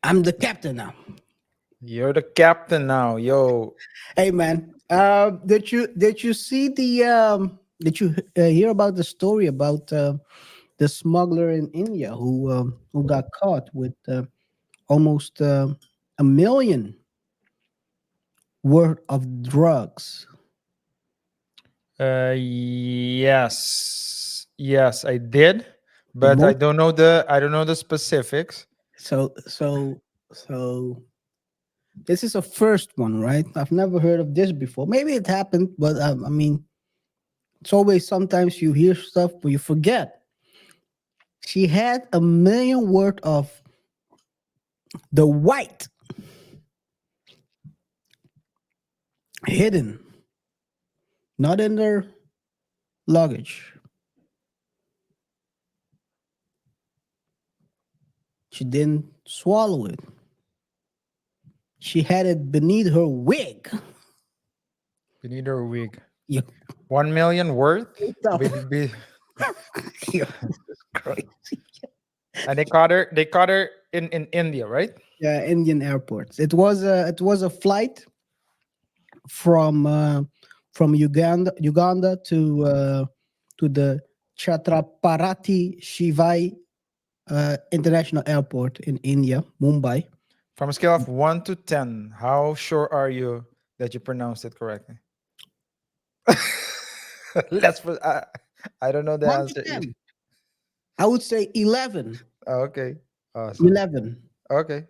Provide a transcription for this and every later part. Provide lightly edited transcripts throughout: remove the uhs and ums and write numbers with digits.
I'm the captain now. You're the captain now, yo. Hey man, did you see did you hear about the story about the smuggler in India who got caught with almost a million worth of drugs? Yes, I did, The but most I don't know the specifics. so this is a first one, right? I've never heard of this before. Maybe it happened, but I mean, it's always sometimes you hear stuff but you forget. She had a million worth of the white hidden, not in their luggage. She didn't swallow it. She had it beneath her wig. We need a week. You 1 million worth. up. Yo, this is crazy. And they caught her in India, right? Yeah, Indian airports. It was a flight from Uganda to the Chhatrapati Shivai International Airport in India, Mumbai. From a scale of 1 to 10, how sure are you that you pronounced it correctly? Let's put. I don't know the One to answer either. 10. I would say 11. Okay, awesome. 11. Okay.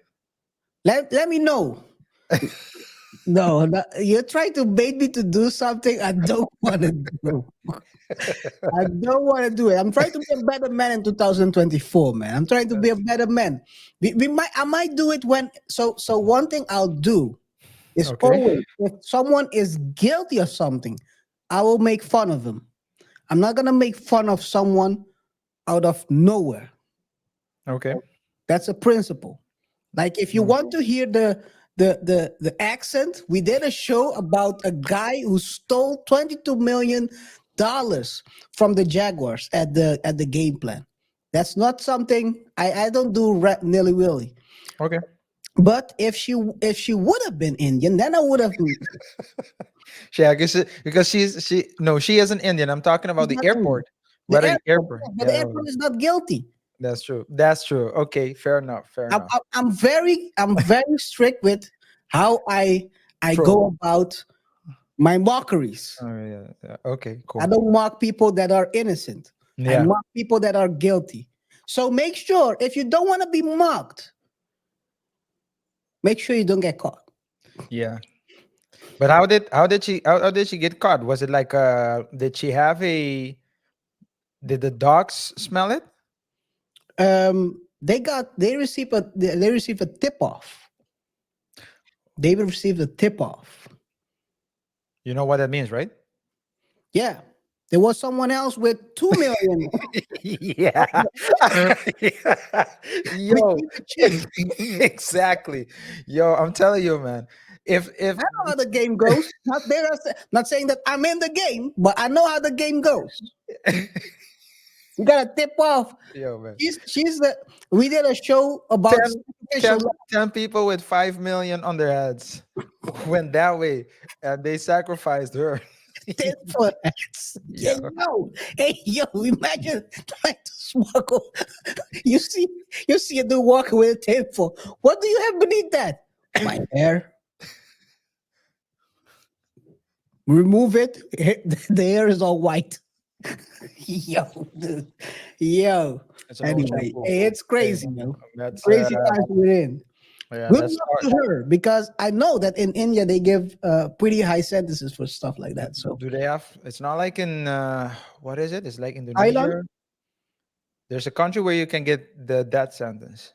Let me know. No, you're trying to bait me to do something I don't want to do. I don't want to do it. I'm trying to be a better man in 2024, man. I'm trying to be a better man. I might do it when. So one thing I'll do is Okay. always, if someone is guilty of something, I will make fun of them. I'm not gonna make fun of someone out of nowhere. Okay. That's a principle. Like if you Mm. want to hear the accent, we did a show about a guy who stole $22 million from the Jaguars at the game plan. That's not something I don't do nilly willy. Okay. But if she would have been Indian, then I would have. She, I guess because she no, she is an Indian. I'm talking about He's the not Indian. airport. The Whether the airport, airport. yeah, but the Yeah, airport is not guilty. that's true. That's true. Okay, fair enough. Fair I'm, enough. I'm I'm very strict with how I True. go about my mockeries. Oh, yeah, yeah. Okay, I cool. don't mock people that are innocent. I Yeah. mock people that are guilty. So make sure if you don't want to be mocked, make sure you don't get caught. Yeah. But how did she get caught? Was it like did she have a did the dogs smell it? They received a tip off. They received a tip off. You know what that means, right? Yeah. There was someone else with 2 million. Yeah. Yo, Received a chip. exactly. Yo, I'm telling you, man. If I know how the game goes. Not saying that I'm in the game, but I know how the game goes. You gotta tip off. yo, man. She's the. We did a show about 10, sacrificial 10, 10 people with 5 million on their heads went that way and they sacrificed her. tit for tats. Yeah, Yo. yo, hey, yo, imagine trying to smuggle. You see, you see a dude walking with a tit for. What do you have beneath that? My hair. Remove it. The hair is all white. Yo, dude. Yo. It's an old Anyway, shampoo. hey, it's Okay. crazy, yo. Let's Crazy times we're in. yeah, Good let's luck start. to her because I know that in India they give pretty high sentences for stuff like that. So Do they have it's not like in what is it? It's like Thailand, Indonesia. There's a country where you can get the death sentence.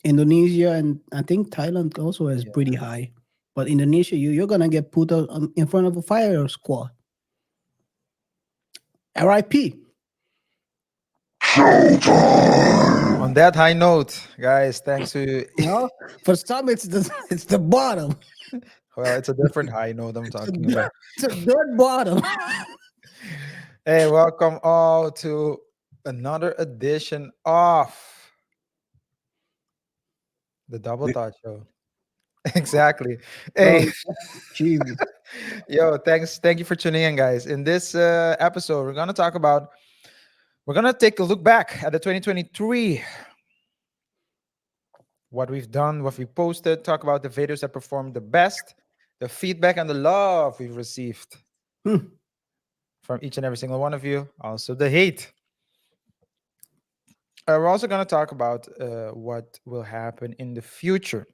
Indonesia, and I think Thailand also has Yeah. pretty high. But Indonesia, you're gonna get put in front of a fire squad. RIP. On that high note, guys, thanks to No, for some it's the it's the bottom. well, it's a different high note I'm It's a talking dirt, about. it's a dirt bottom. Hey, welcome all to another edition of The double thought show. Exactly. Oh, Hey, gee. yo, thank you for tuning in, guys. In this episode, we're gonna take a look back at the 2023, what we've done, what we posted, talk about the videos that performed the best, the feedback and the love we've received Hmm. from each and every single one of you. Also the hate. We're also gonna talk about what will happen in the future.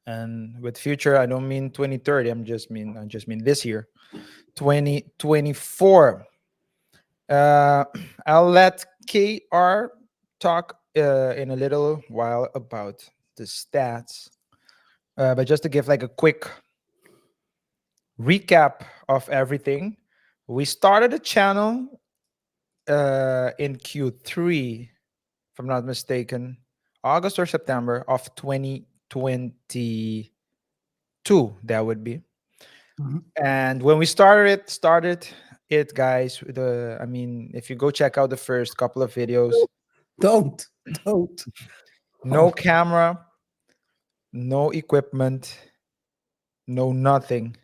And with future, I don't mean 2030. I just mean this year, 2024. Uh, I'll let KR talk in a little while about the stats. But just to give like a quick recap of everything, we started a channel in Q3, if I'm not mistaken, August or September of 2022. That would be. Mhm. And when we started it, guys, if you go check out the first couple of videos, Don't, don't. no Oh, camera, no equipment, no nothing.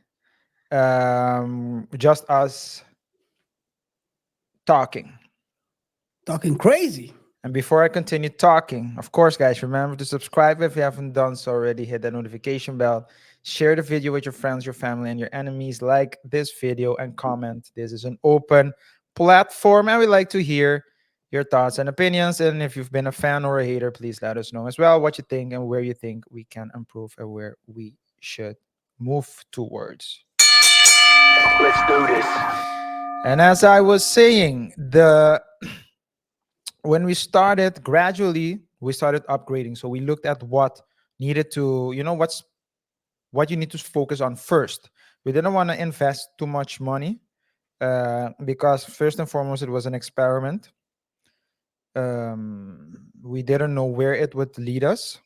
Just us talking. talking crazy. And before I continue talking, of course, guys, remember to subscribe if you haven't done so already. Hit that notification bell. Share the video with your friends, your family, and your enemies. Like this video and comment. This is an open platform, and we like to hear your thoughts and opinions. And if you've been a fan or a hater, please let us know as well what you think and where you think we can improve and where we should move towards. Let's do this. And as I was saying, the when we started gradually, we started upgrading. So we looked at what needed to, what you need to focus on first. We didn't want to invest too much money because first and foremost it was an experiment. We didn't know where it would lead us.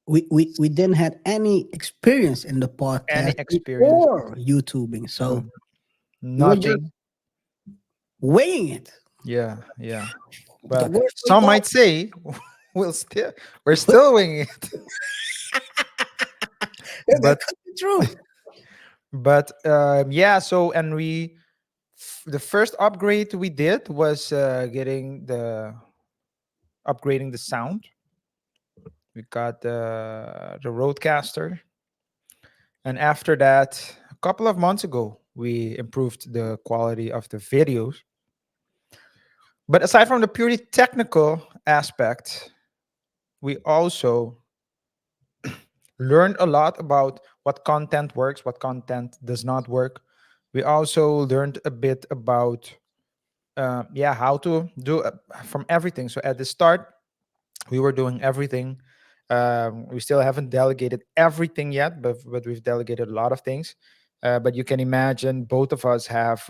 We didn't have any experience in the Any podcast experience? before YouTubing, No, so we were just nothing. weighing it. Yeah. The But worst way some possible. might say we're still winging it. That but could be true. yeah, so and the first upgrade we did was getting the upgrading the sound. We got the roadcaster, and after that a couple of months ago we improved the quality of the videos. But aside from the purely technical aspect, we also learned a lot about what content works, what content does not work. We also learned a bit about how to do from everything. So at the start we were doing everything. We still haven't delegated everything yet, but we've delegated a lot of things. But you can imagine both of us have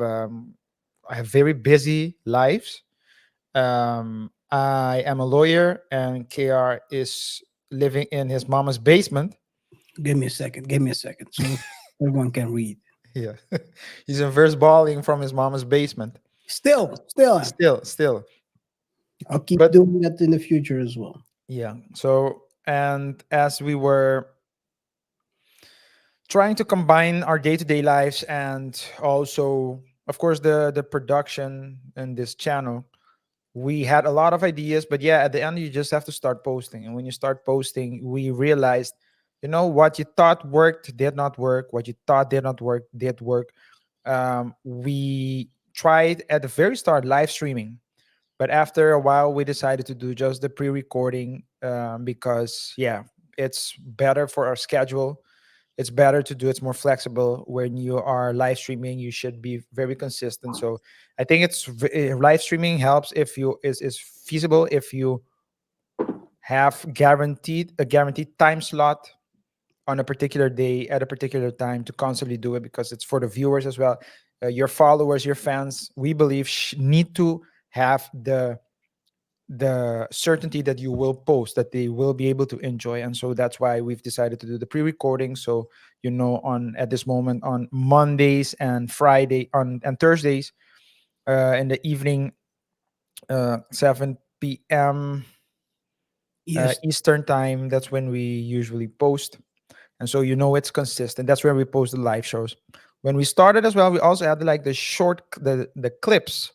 very busy lives. I am a lawyer, and KR is living in his mama's basement. Give me a second. Give me a second, so everyone can read. Yeah, he's in first balling from his mama's basement. Still, Still, I'll keep but doing that in the future as well. yeah. So, and as we were trying to combine our day-to-day lives and also of course the production in this channel, we had a lot of ideas, but yeah, at the end you just have to start posting. And when you start posting, we realized, what you thought worked did not work, what you thought did not work did work. We tried at the very start live streaming, but after a while we decided to do just the pre-recording, because yeah, it's better for our schedule. It's better to do, it's more flexible. When you are live streaming, you should be very consistent. So I think live streaming helps if you is feasible if you have guaranteed time slot on a particular day at a particular time to constantly do it, because it's for the viewers as well. Your followers, your fans, we believe need to have the certainty that you will post, that they will be able to enjoy. And so that's why we've decided to do the pre-recording. So on at this moment on Mondays and Friday on and Thursdays, in the evening, 7 p.m. Yes. Eastern time. That's when we usually post, and so it's consistent. That's where we post the live shows. When we started as well, we also had like the clips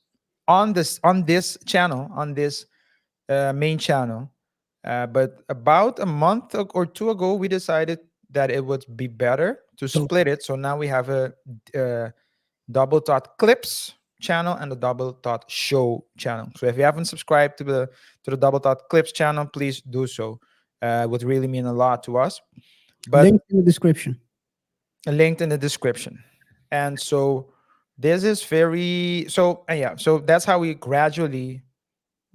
on this channel, on this main channel. But about a month or two ago, we decided that it would be better to So split it. So now we have a uh, double dot clips channel and the double dot show channel. So if you haven't subscribed to the double dot clips channel, please do so. It would really mean a lot to us. But link in the description. linked in the description. And so this is very so yeah. So that's how we gradually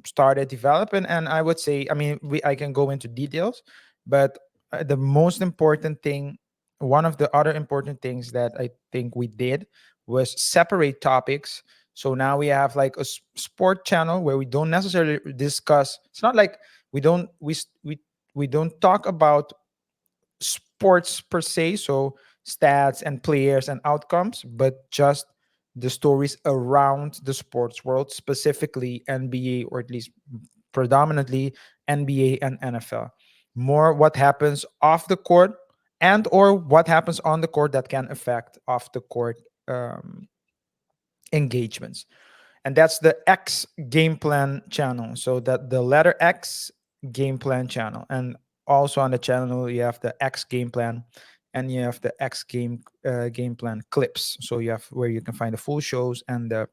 started developing. And I would say, I mean, I can go into details, but the most important thing, one of the other important things that I think we did was separate topics. So now we have like a sport channel where we don't necessarily discuss. It's not like we don't talk about sports per se, so stats and players and outcomes, but just the stories around the sports world, specifically NBA, or at least predominantly NBA and NFL. More what happens off the court and or what happens on the court that can affect off the court um, engagements. And that's the X game plan channel. So that the letter X game plan channel. And also on the channel you have the X game plan and you have the X game plan clips. So you have where you can find the full shows and the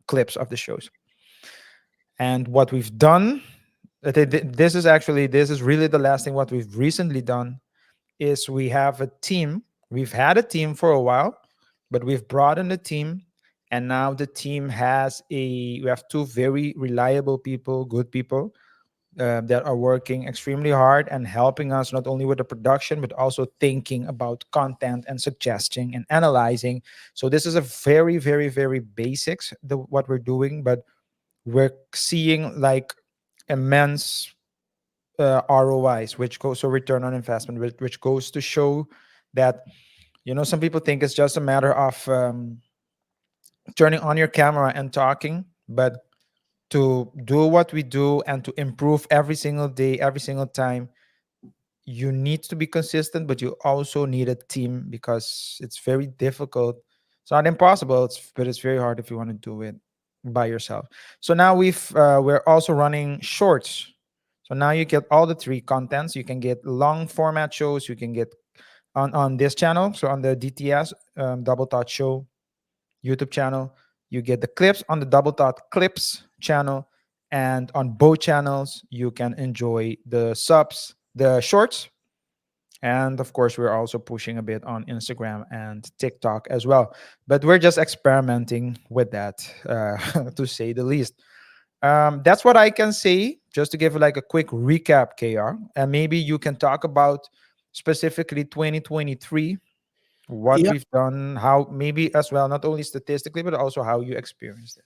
clips of the shows. And what we've done, this is really the last thing. What we've recently done is we have a team. We've had a team for a while, but we've broadened the team, and now the team has we have two very reliable people, good people that are working extremely hard and helping us not only with the production but also thinking about content and suggesting and analyzing. So this is a very, very, very basics what we're doing, but we're seeing like immense ROIs, which goes so return on investment, which goes to show that some people think it's just a matter of turning on your camera and talking, but to do what we do and to improve every single day, every single time, you need to be consistent, but you also need a team because it's very difficult. It's not impossible, but it's very hard if you want to do it by yourself. So now we're also running shorts. So now you get all the three contents. You can get long format shows. You can get on this channel. So on the DTS Double Thought Show YouTube channel, you get the clips on the Double Thought Clips channel, and on both channels you can enjoy the shorts, and of course we're also pushing a bit on Instagram and TikTok as well. But we're just experimenting with that, to say the least. That's what I can say, just to give like a quick recap, KR, and maybe you can talk about specifically 2023, what Yeah. we've done, how maybe as well, not only statistically, but also how you experienced it.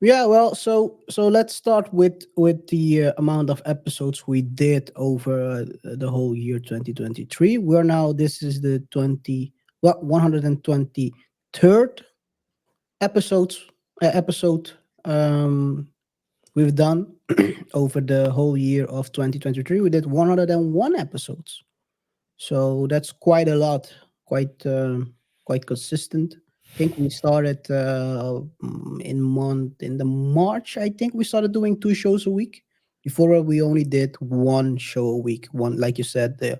Yeah, well, so let's start with the amount of episodes we did over the whole year 2023. We're now this is the 123rd episodes episode we've done over the whole year of 2023. We did 101 episodes, so that's quite a lot, quite consistent. I think we started in the March. I think we started doing two shows a week. Before we only did one show a week. One, like you said, the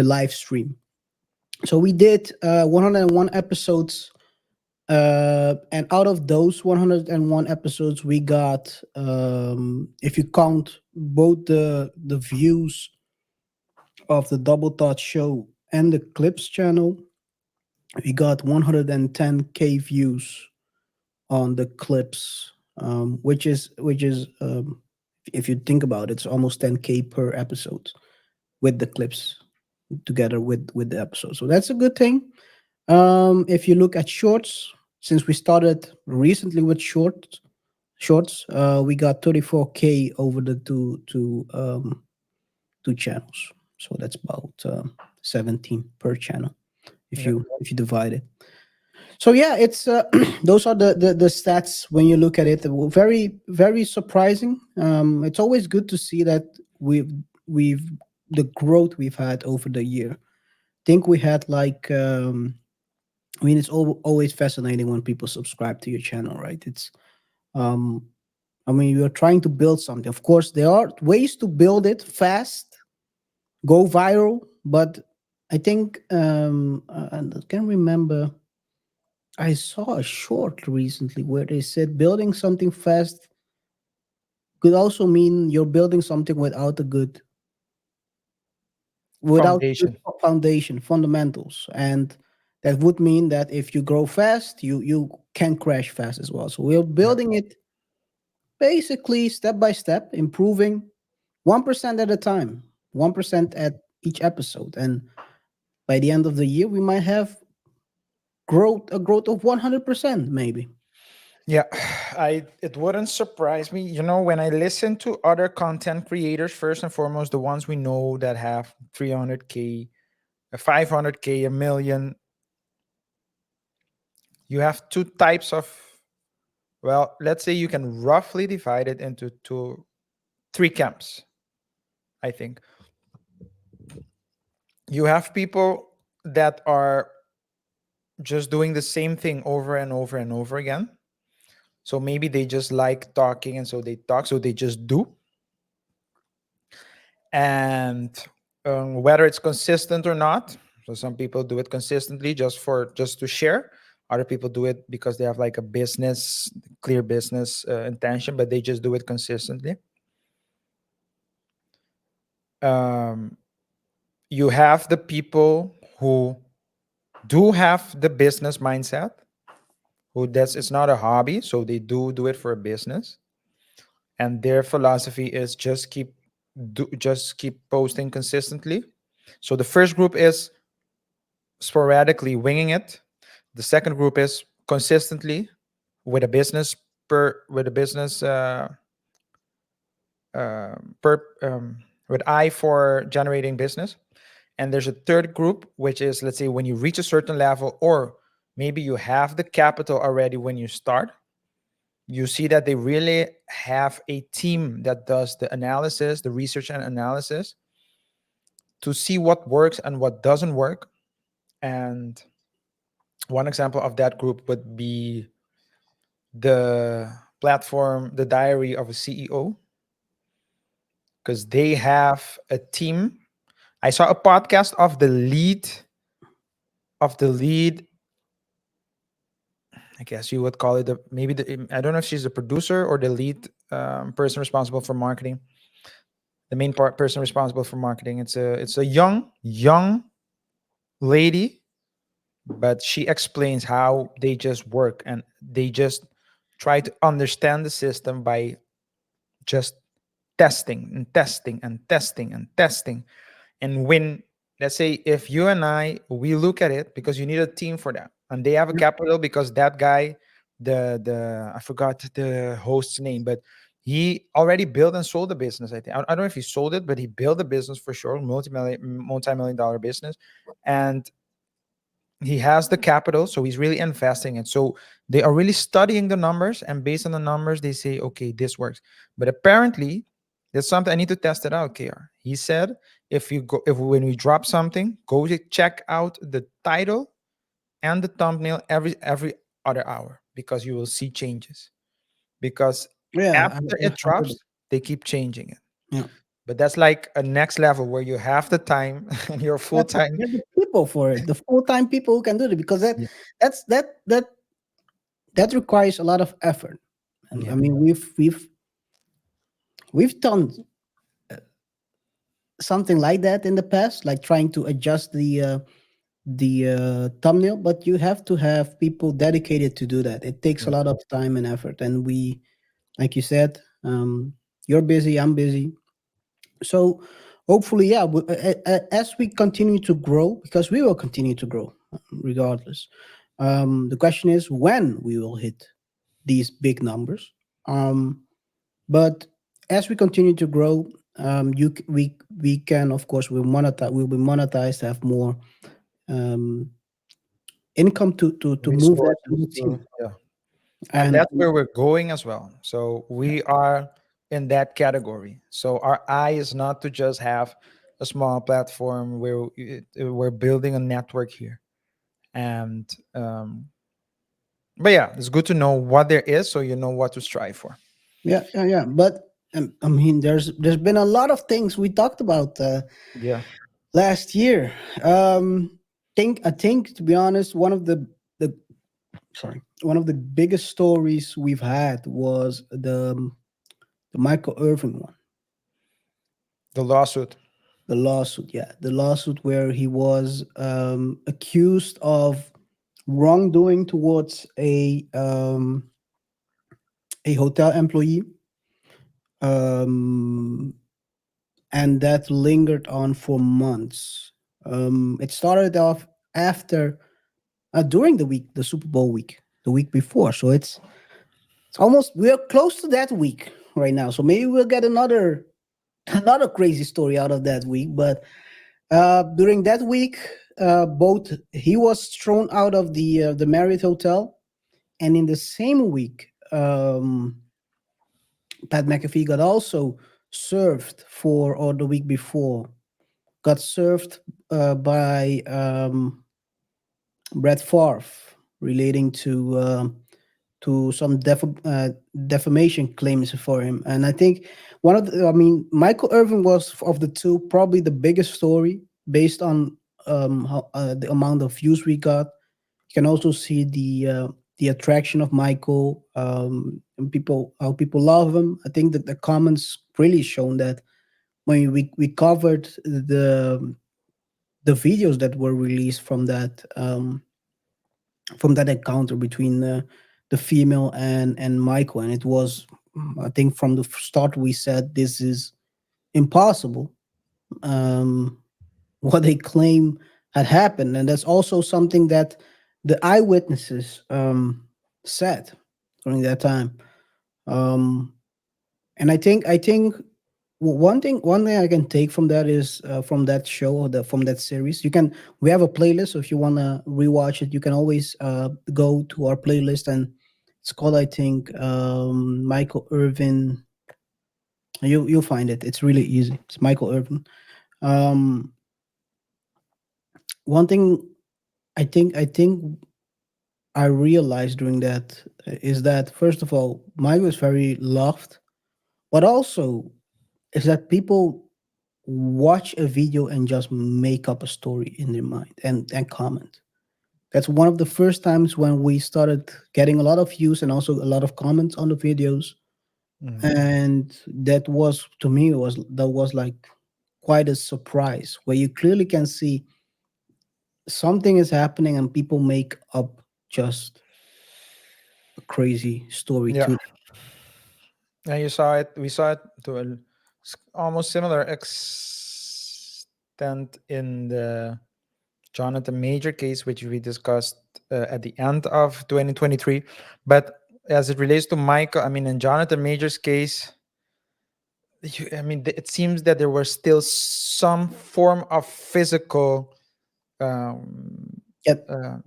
live stream. So we did 101 episodes, and out of those 101 episodes, we got, if you count both the views of the Double Thought Show and the Clips channel, we got 110K views on the clips, which is if you think about it, it's almost 10K per episode with the clips together with the episode. So that's a good thing. If you look at shorts, since we started recently with shorts, we got 34K over the two channels. So that's about 17 per channel if Yeah. you divide it. So yeah, it's those are the stats when you look at it. Very, very surprising. It's always good to see that we've we've the growth we've had over the year. Think we had like I mean, it's always fascinating when people subscribe to your channel, right? It's um I mean, you're trying to build something. Of course, there are ways to build it fast, go viral, but I think and I can remember I saw a short recently where they said building something fast could also mean you're building something without good Foundation. foundation, fundamentals. And that would mean that if you grow fast, you can crash fast as well. So we're Yeah. building it basically step by step, improving 1% at a time, 1% at each episode. And by the end of the year, we might have a growth of 100%, maybe. Yeah, I it wouldn't surprise me. When I listen to other content creators, first and foremost, the ones we know that have 300K, 500K, a million, you have two types of, well, let's say you can roughly divide it into three camps, I think. You have people that are just doing the same thing over and over and over again. So maybe they just like talking and so they talk, so they just do. And whether it's consistent or not, so some people do it consistently just to share. Other people do it because they have like a business, clear business intention, but they just do it consistently. um, you have the people who do have the business mindset, who that's it's not a hobby, so they do it for a business, and their philosophy is just keep posting consistently. So the first group is sporadically winging it. The second group is consistently with a business with a business per with eye for generating business. And there's a third group, which is, let's say, when you reach a certain level, or maybe you have the capital already when you start, you see that they really have a team that does the analysis, the research and analysis, to see what works and what doesn't work. And one example of that group would be the platform, The Diary of a CEO, because they have a team. I saw a podcast of the lead. I guess you would call it maybe I don't know if she's the producer or the lead person responsible for marketing. The main person responsible for marketing. It's a young lady, but she explains how they just work, and they just try to understand the system by just testing and testing and testing and testing. And when, let's say, if you and we look at it, because you need a team for that, and they have a Yeah. capital because that guy, the I forgot the host's name, but he already built and sold the business. I think I don't know if he sold it, but he built a business for sure, multi-million dollar business. And he has the capital, so he's really investing it. So they are really studying the numbers, and based on the numbers they say, okay, this works. But apparently there's something I need to test it out. KR, he said, if when we drop something, go to check out the title and the thumbnail every other hour, because you will see changes. Because Yeah. after I it heard drops, it. they keep changing it. Yeah. But that's like a next level where you have the time and you're Yeah, full time. you have the people for it, the full-time people who can do it, because Yeah. that's that requires a lot of effort. And I Yeah. mean, we've done something like that in the past, like trying to adjust the thumbnail, but you have to have people dedicated to do that. It takes a Yeah. lot of time and effort, and like you said, you're busy, I'm busy. So hopefully, yeah, as we continue to grow, because we will continue to grow regardless. The question is when we will hit these big numbers. Um, but as we continue to grow, we can, of course, we'll be monetized, have more um, income to move that to Resources the to, team. yeah. And And that's where we're going as well. So we are in that category. So our eye is not to just have a small platform where we're building a network here. And but yeah, it's good to know what there is so you know what to strive for. Yeah, yeah, yeah. But I mean, there's been a lot of things we talked about Yeah. last year. I think to be honest, the one of the biggest stories we've had was the Michael Irvin one, The lawsuit. the lawsuit. Yeah, the lawsuit where he was accused of wrongdoing towards a hotel employee, um, and that lingered on for months. It started off after during the week, the Super Bowl week, the week before. So it's almost we are close to that week right now. So maybe we'll get another another crazy story out of that week. But during that week, both he was thrown out of the Marriott Hotel, and in the same week, Pat McAfee got also served for, or the week before, got served by Brett Favre relating to some defamation claims for him. And I think I mean, Michael Irvin was of the two probably the biggest story based on the amount of views we got. You can also see the attraction of Michael, and people how people love him. I think that the comments really shown that when we covered the videos that were released from that encounter between the female and Michael, and it was, I think, from the start we said this is impossible. Um, what they claim had happened, and that's also something that the eyewitnesses said during that time. Um, and I think one thing I can take from that is from that show or from that series. We have a playlist, so if you want to rewatch it, you can always go to our playlist, and it's called, I think, Michael Irvin. You'll find it. It's really easy. It's Michael Irvin. Um, One thing I think I realized during that is that, first of all, Michael is very loved, but also is that people watch a video and just make up a story in their mind and comment. That's one of the first times when we started getting a lot of views and also a lot of comments on the videos. Mhm. And that was, to me, that was like quite a surprise, where you clearly can see something is happening and people make up just a crazy story Yeah. to. And you saw it. We saw it to almost similar extent in the Jonathan Major case, which we discussed at the end of 2023. But as it relates to Michael, I mean, in Jonathan Major's case, I mean, it seems that there was still some form of physical um, Yep. uh,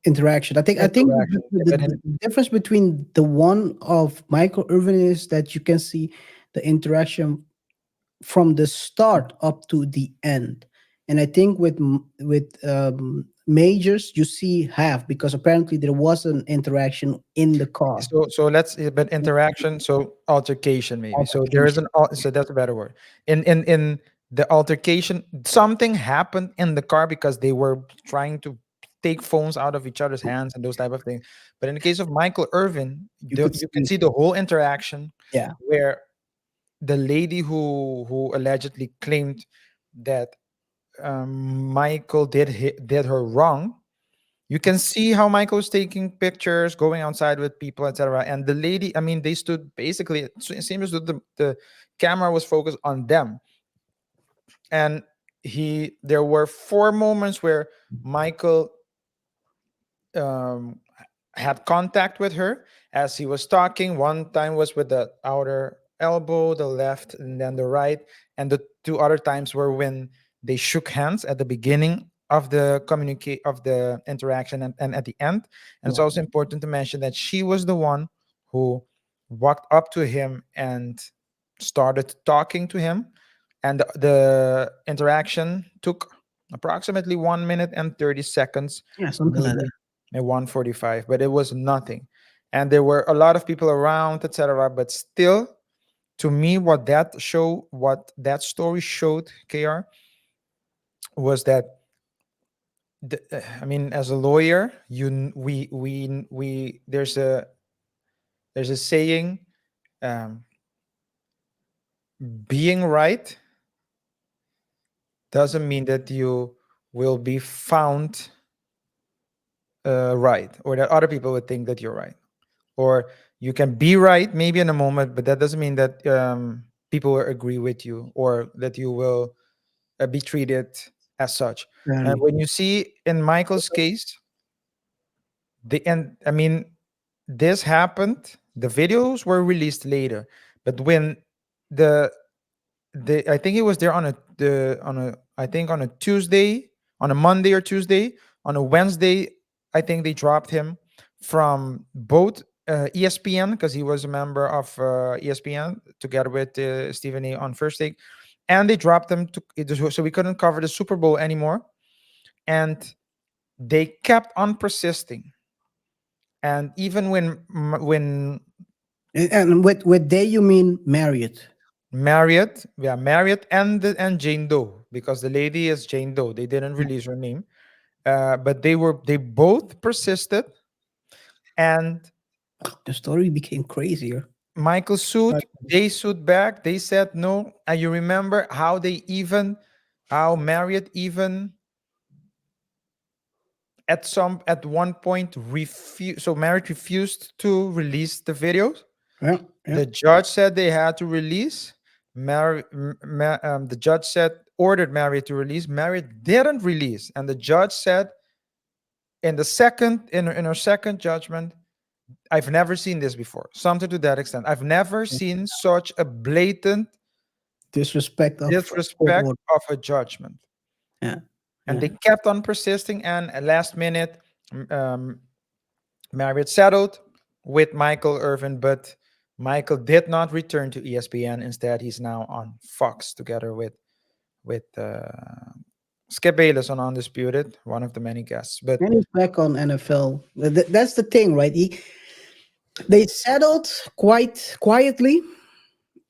Interaction. I think interaction. But the difference between the one of Michael Irvin is that you can see the interaction from the start up to the end, and I think with Majors you see half, because apparently there was an interaction in the car. so let's but interaction, so altercation maybe, so there is Altercation. so that's a better word. In the altercation, something happened in the car because they were trying to take phones out of each other's hands and those type of things. But in the case of Michael Irvin, You could you can see, see the whole interaction yeah, where the lady who allegedly claimed that Michael did her wrong. You can see how Michael was taking pictures, going outside with people, etc. And the lady, I mean, they stood basically. It seems that the camera was focused on them, and there were four moments where Michael um, had contact with her as he was talking. One time was with the outer elbow, the left, and then the right. And the two other times were when they shook hands at the beginning of the communicate of the interaction, and at the end. And it's yeah, also important to mention that she was the one who walked up to him and started talking to him, and the interaction took approximately 1 minute and 30 seconds, Yeah, something like that. maybe a 1:45, but it was nothing. And there were a lot of people around, etc. But still, to me, what that story showed, KR, was that I mean, as a lawyer, we there's a saying, um, being right doesn't mean that you will be found right, or that other people would think that you're right, or you can be right maybe in a moment, but that doesn't mean that people will agree with you, or that you will be treated as such. And Really. when you see in Michael's case, I mean, this happened. The videos were released later, but when the I think it was there on a I think on a Tuesday, on a Monday or Tuesday, on a Wednesday, I think they dropped him from both ESPN, because he was a member of ESPN together with Stephen A on First Take, and they dropped him so we couldn't cover the Super Bowl anymore, and they kept on persisting. And even when And with they you mean Marriott? Marriott, yeah, Marriott and Jane Doe, because the lady is Jane Doe. They didn't release her name, but they both persisted, and The story became crazier. Michael sued. But They sued back. They said no. And you remember how Marriott even at one point refused. So Marriott refused to release the videos. yeah, yeah. The judge said they had to release. The judge said ordered Marriott to release. Marriott didn't release, and the judge said in her second judgment, I've never seen this before. Something to that extent. I've never seen such a blatant Disrespect of court disrespect order. of a judgment. Yeah, And yeah. they kept on persisting. And at last minute, um, Marriott settled with Michael Irvin, but Michael did not return to ESPN. Instead, he's now on Fox together with Skip Bayless on Undisputed, one of the many guests. But And he's back on NFL. That's the thing, right? They settled quite quietly,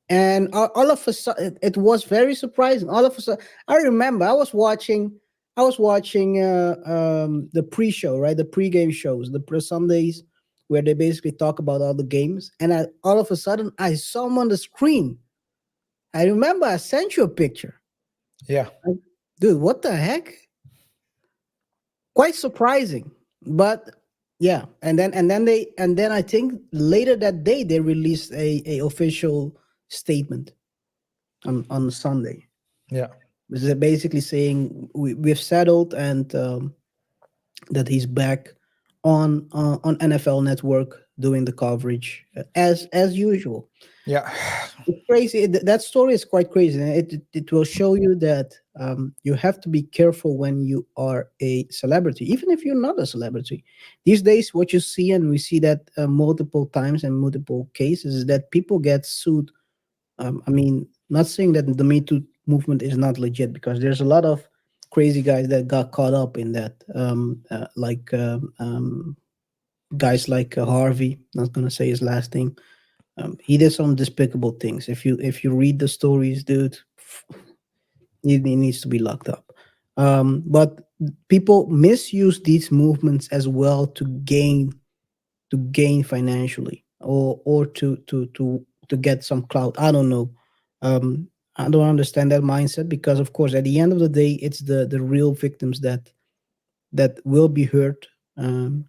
and all of a sudden, it was very surprising. All of a sudden, I remember I was watching the pre-show, right? The pre-game shows, the pre Sundays, where they basically talk about all the games. And all of a sudden, I saw him on the screen. I remember I sent you a picture. yeah, Like, dude, what the heck? Quite surprising, but yeah. And then I think later that day they released a official statement on Sunday. yeah, They're basically saying we've settled, and that he's back on NFL Network doing the coverage as usual. yeah, It's crazy. That story is quite crazy. And it will show you that you have to be careful when you are a celebrity, even if you're not a celebrity. These days, what you see, and we see that multiple times and multiple cases, is that people get sued. I mean, not saying that the Me Too movement is not legit, because there's a lot of crazy guys that got caught up in that, guys like Harvey. Not gonna say his last name. He did some despicable things. If you read the stories, dude, he needs to be locked up. But people misuse these movements as well to gain financially, or to get some clout. I don't know. I don't understand that mindset, because of course at the end of the day it's the real victims that will be hurt in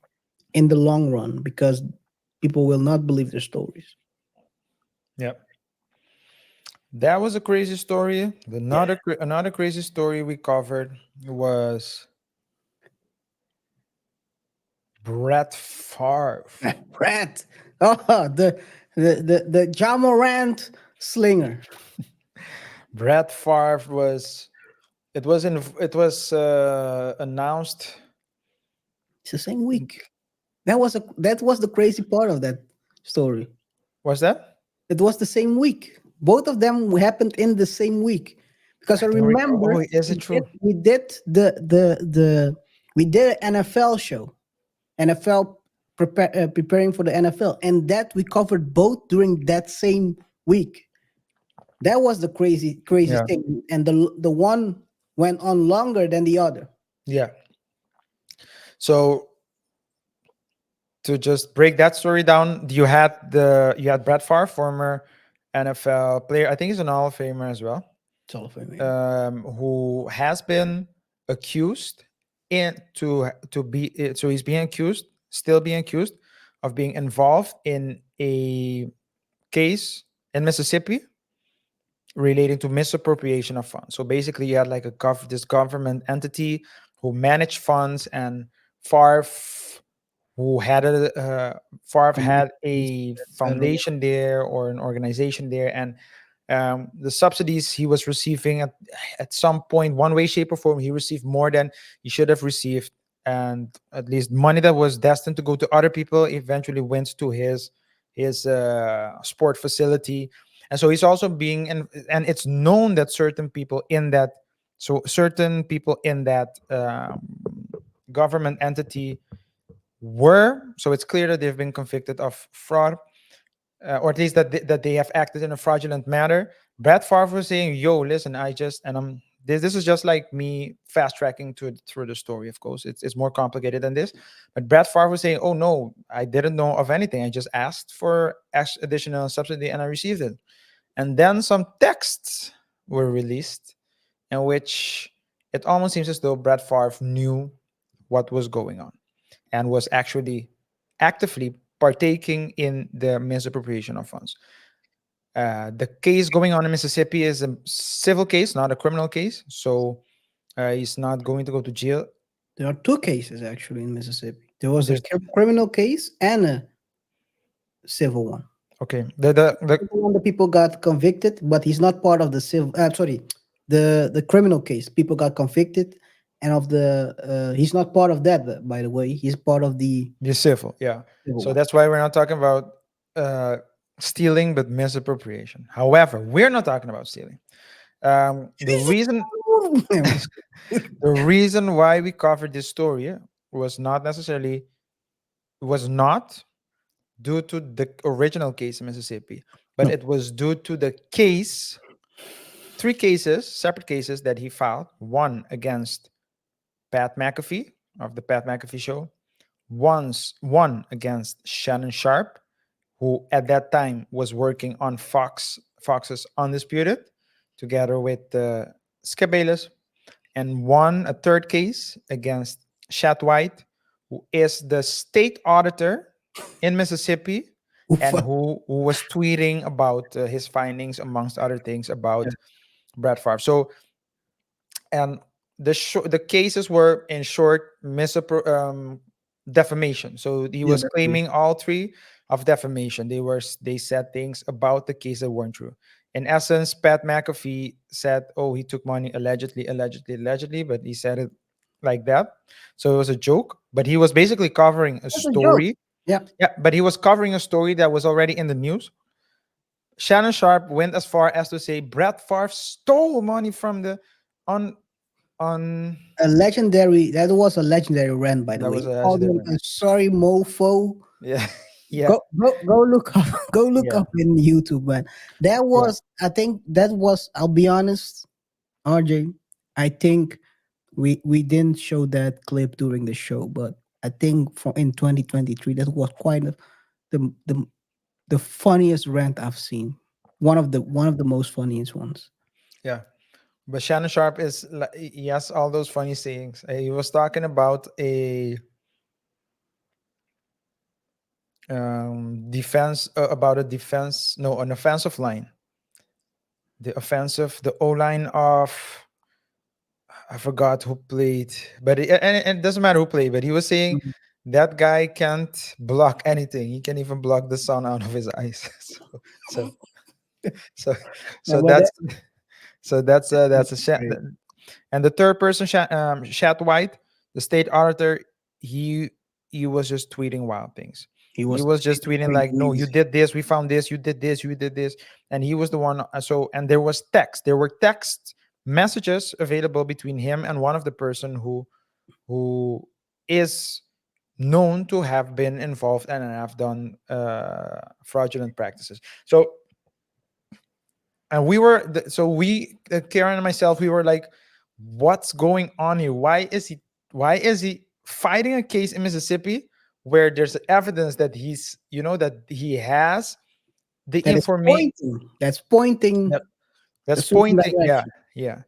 the long run, because people will not believe their stories. yeah. That was a crazy story. Yeah. Another crazy story we covered was Brett Favre. Rat. Oh, the Jamorant slinger. Brett Favre was announced. It's the same week. That was the crazy part of that story. Was that? It was the same week. Both of them happened in the same week. Because I I don't recall. remember Oh, is it true? we did the we did an NFL show, NFL preparing for the NFL, and that we covered both during that same week. That was the crazy Yeah. thing, and the one went on longer than the other. Yeah. So to just break that story down, you had Brett Favre, former NFL player. I think he's an Hall of Famer as well, It's all for me. who has been accused so he's being accused, still being accused of being involved in a case in Mississippi relating to misappropriation of funds. So basically, you had like this government entity who managed funds, and Favre, Favre had a Federal. foundation there or an organization there, and the subsidies he was receiving at some point, one way, shape, or form, he received more than he should have received, and at least money that was destined to go to other people eventually went to his sport facility. And so he's also and it's known that certain people in that government entity so it's clear that they've been convicted of fraud, or at least that they have acted in a fraudulent manner. Brett Favre was saying, "Yo, listen, this is just like me fast tracking through the story. Of course, it's more complicated than this." But Brett Favre was saying, "Oh no, I didn't know of anything. I just asked for additional subsidy and I received it." And then some texts were released in which it almost seems as though Brett Favre knew what was going on and was actually actively partaking in the misappropriation of funds. The case going on in Mississippi is a civil case, not a criminal case. So he's not going to go to jail. There are two cases actually in Mississippi. There was a There's criminal case and a civil one. okay. The One the people got convicted, but he's not part of the civil. Sorry, the criminal case. People got convicted, and of the he's not part of that. By the way, he's part of the the civil, yeah. civil So one. that's why we're not talking about uh, stealing, but misappropriation. However, we're not talking about stealing. The reason the reason why we covered this story was not due to the original case in Mississippi, but No. it was due to the separate cases that he filed. One against Pat McAfee of the Pat McAfee Show, one against Shannon Sharp, who at that time was working on Fox's Undisputed, together with Scabelis, and a third case against Shat White, who is the state auditor in Mississippi and who was tweeting about his findings, amongst other things, about Brett Favre. So, and the cases were, in short, defamation. So he was claiming all three of defamation. They said things about the case that weren't true. In essence, Pat McAfee said, "Oh, he took money allegedly," but he said it like that. So it was a joke. But he was basically covering a That's a joke. story. Yeah. Yeah, but he was covering a story that was already in the news. Shannon Sharp went as far as to say Brett Favre stole money from the on That was a legendary rant, by the that way. was a Called him legendary. a sorry mofo. Yeah, yeah, Go look up yeah, in YouTube, man. That yeah. was I think that was I'll be honest, RJ. I think we didn't show that clip during the show, but I think for in 2023 that was quite the the the funniest rant I've seen. One of the most funniest ones. Yeah. But Shannon Sharp he has all those funny sayings. He was talking about an offensive line. The O line of, I forgot who played, but and it doesn't matter who played, but he was saying Mhm. that guy can't block anything. He can even block the sun out of his eyes. So, so, Yeah, so but that's that's a that's great. and the third person, Shat White, the state auditor, he was just tweeting wild things. He was just tweeting like, no, you crazy. did this, we found this, you did this, you did this. And he was the one. So, and there was text, there were text messages available between him and one of the person who is known to have been involved and have done fraudulent practices. So, and we were so we Karen and myself, we were like, what's going on here? Why is he fighting a case in Mississippi where there's evidence that he's, that he has the That is information pointing. That's pointing a that's certain pointing. Yeah, direction. yeah.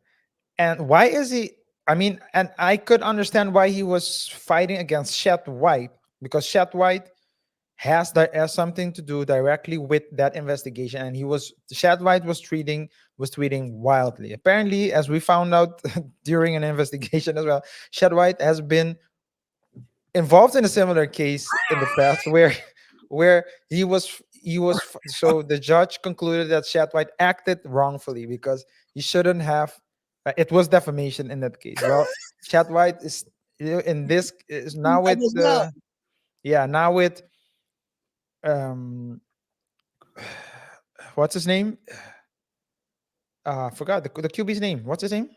And why is he? I mean, and I could understand why he was fighting against Chet White, because Chet White has something to do directly with that investigation, and Chet White was tweeting wildly. Apparently, as we found out during an investigation as well, Chet White has been involved in a similar case in the past where so the judge concluded that Chet White acted wrongfully because he shouldn't have. It was defamation in that case. Well, Chet White is, in this is now I with was not. the yeah now with um what's his name? Forgot the QB's name. What's his name?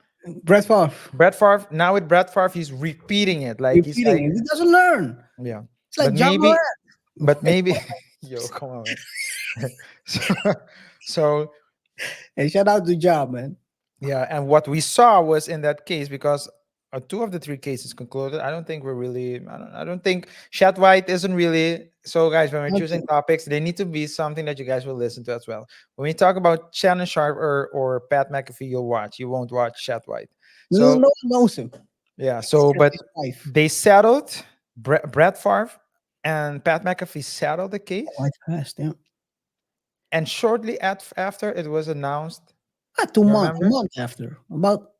Brett Favre Brett Favre. Now with Brett Favre, he's repeating it. Like he's repeating like, it. He doesn't learn. yeah. It's But like John Moran. maybe, yo, come on, man. so, so Hey, shout out to John, man. yeah, and what we saw was in that case, because two of the three cases concluded. I don't think we're really. I don't think Chat White isn't really. So, guys, when we're choosing Okay. topics, they need to be something that you guys will listen to as well. When we talk about Shannon Sharp or Pat McAfee, you'll watch. You won't watch Chat White. No, So no one knows him. yeah. So, Except but his wife. they settled. Brett Favre and Pat McAfee settled the case, Quite fast, yeah. and shortly after it was announced. Two You months, a remember? month after. About.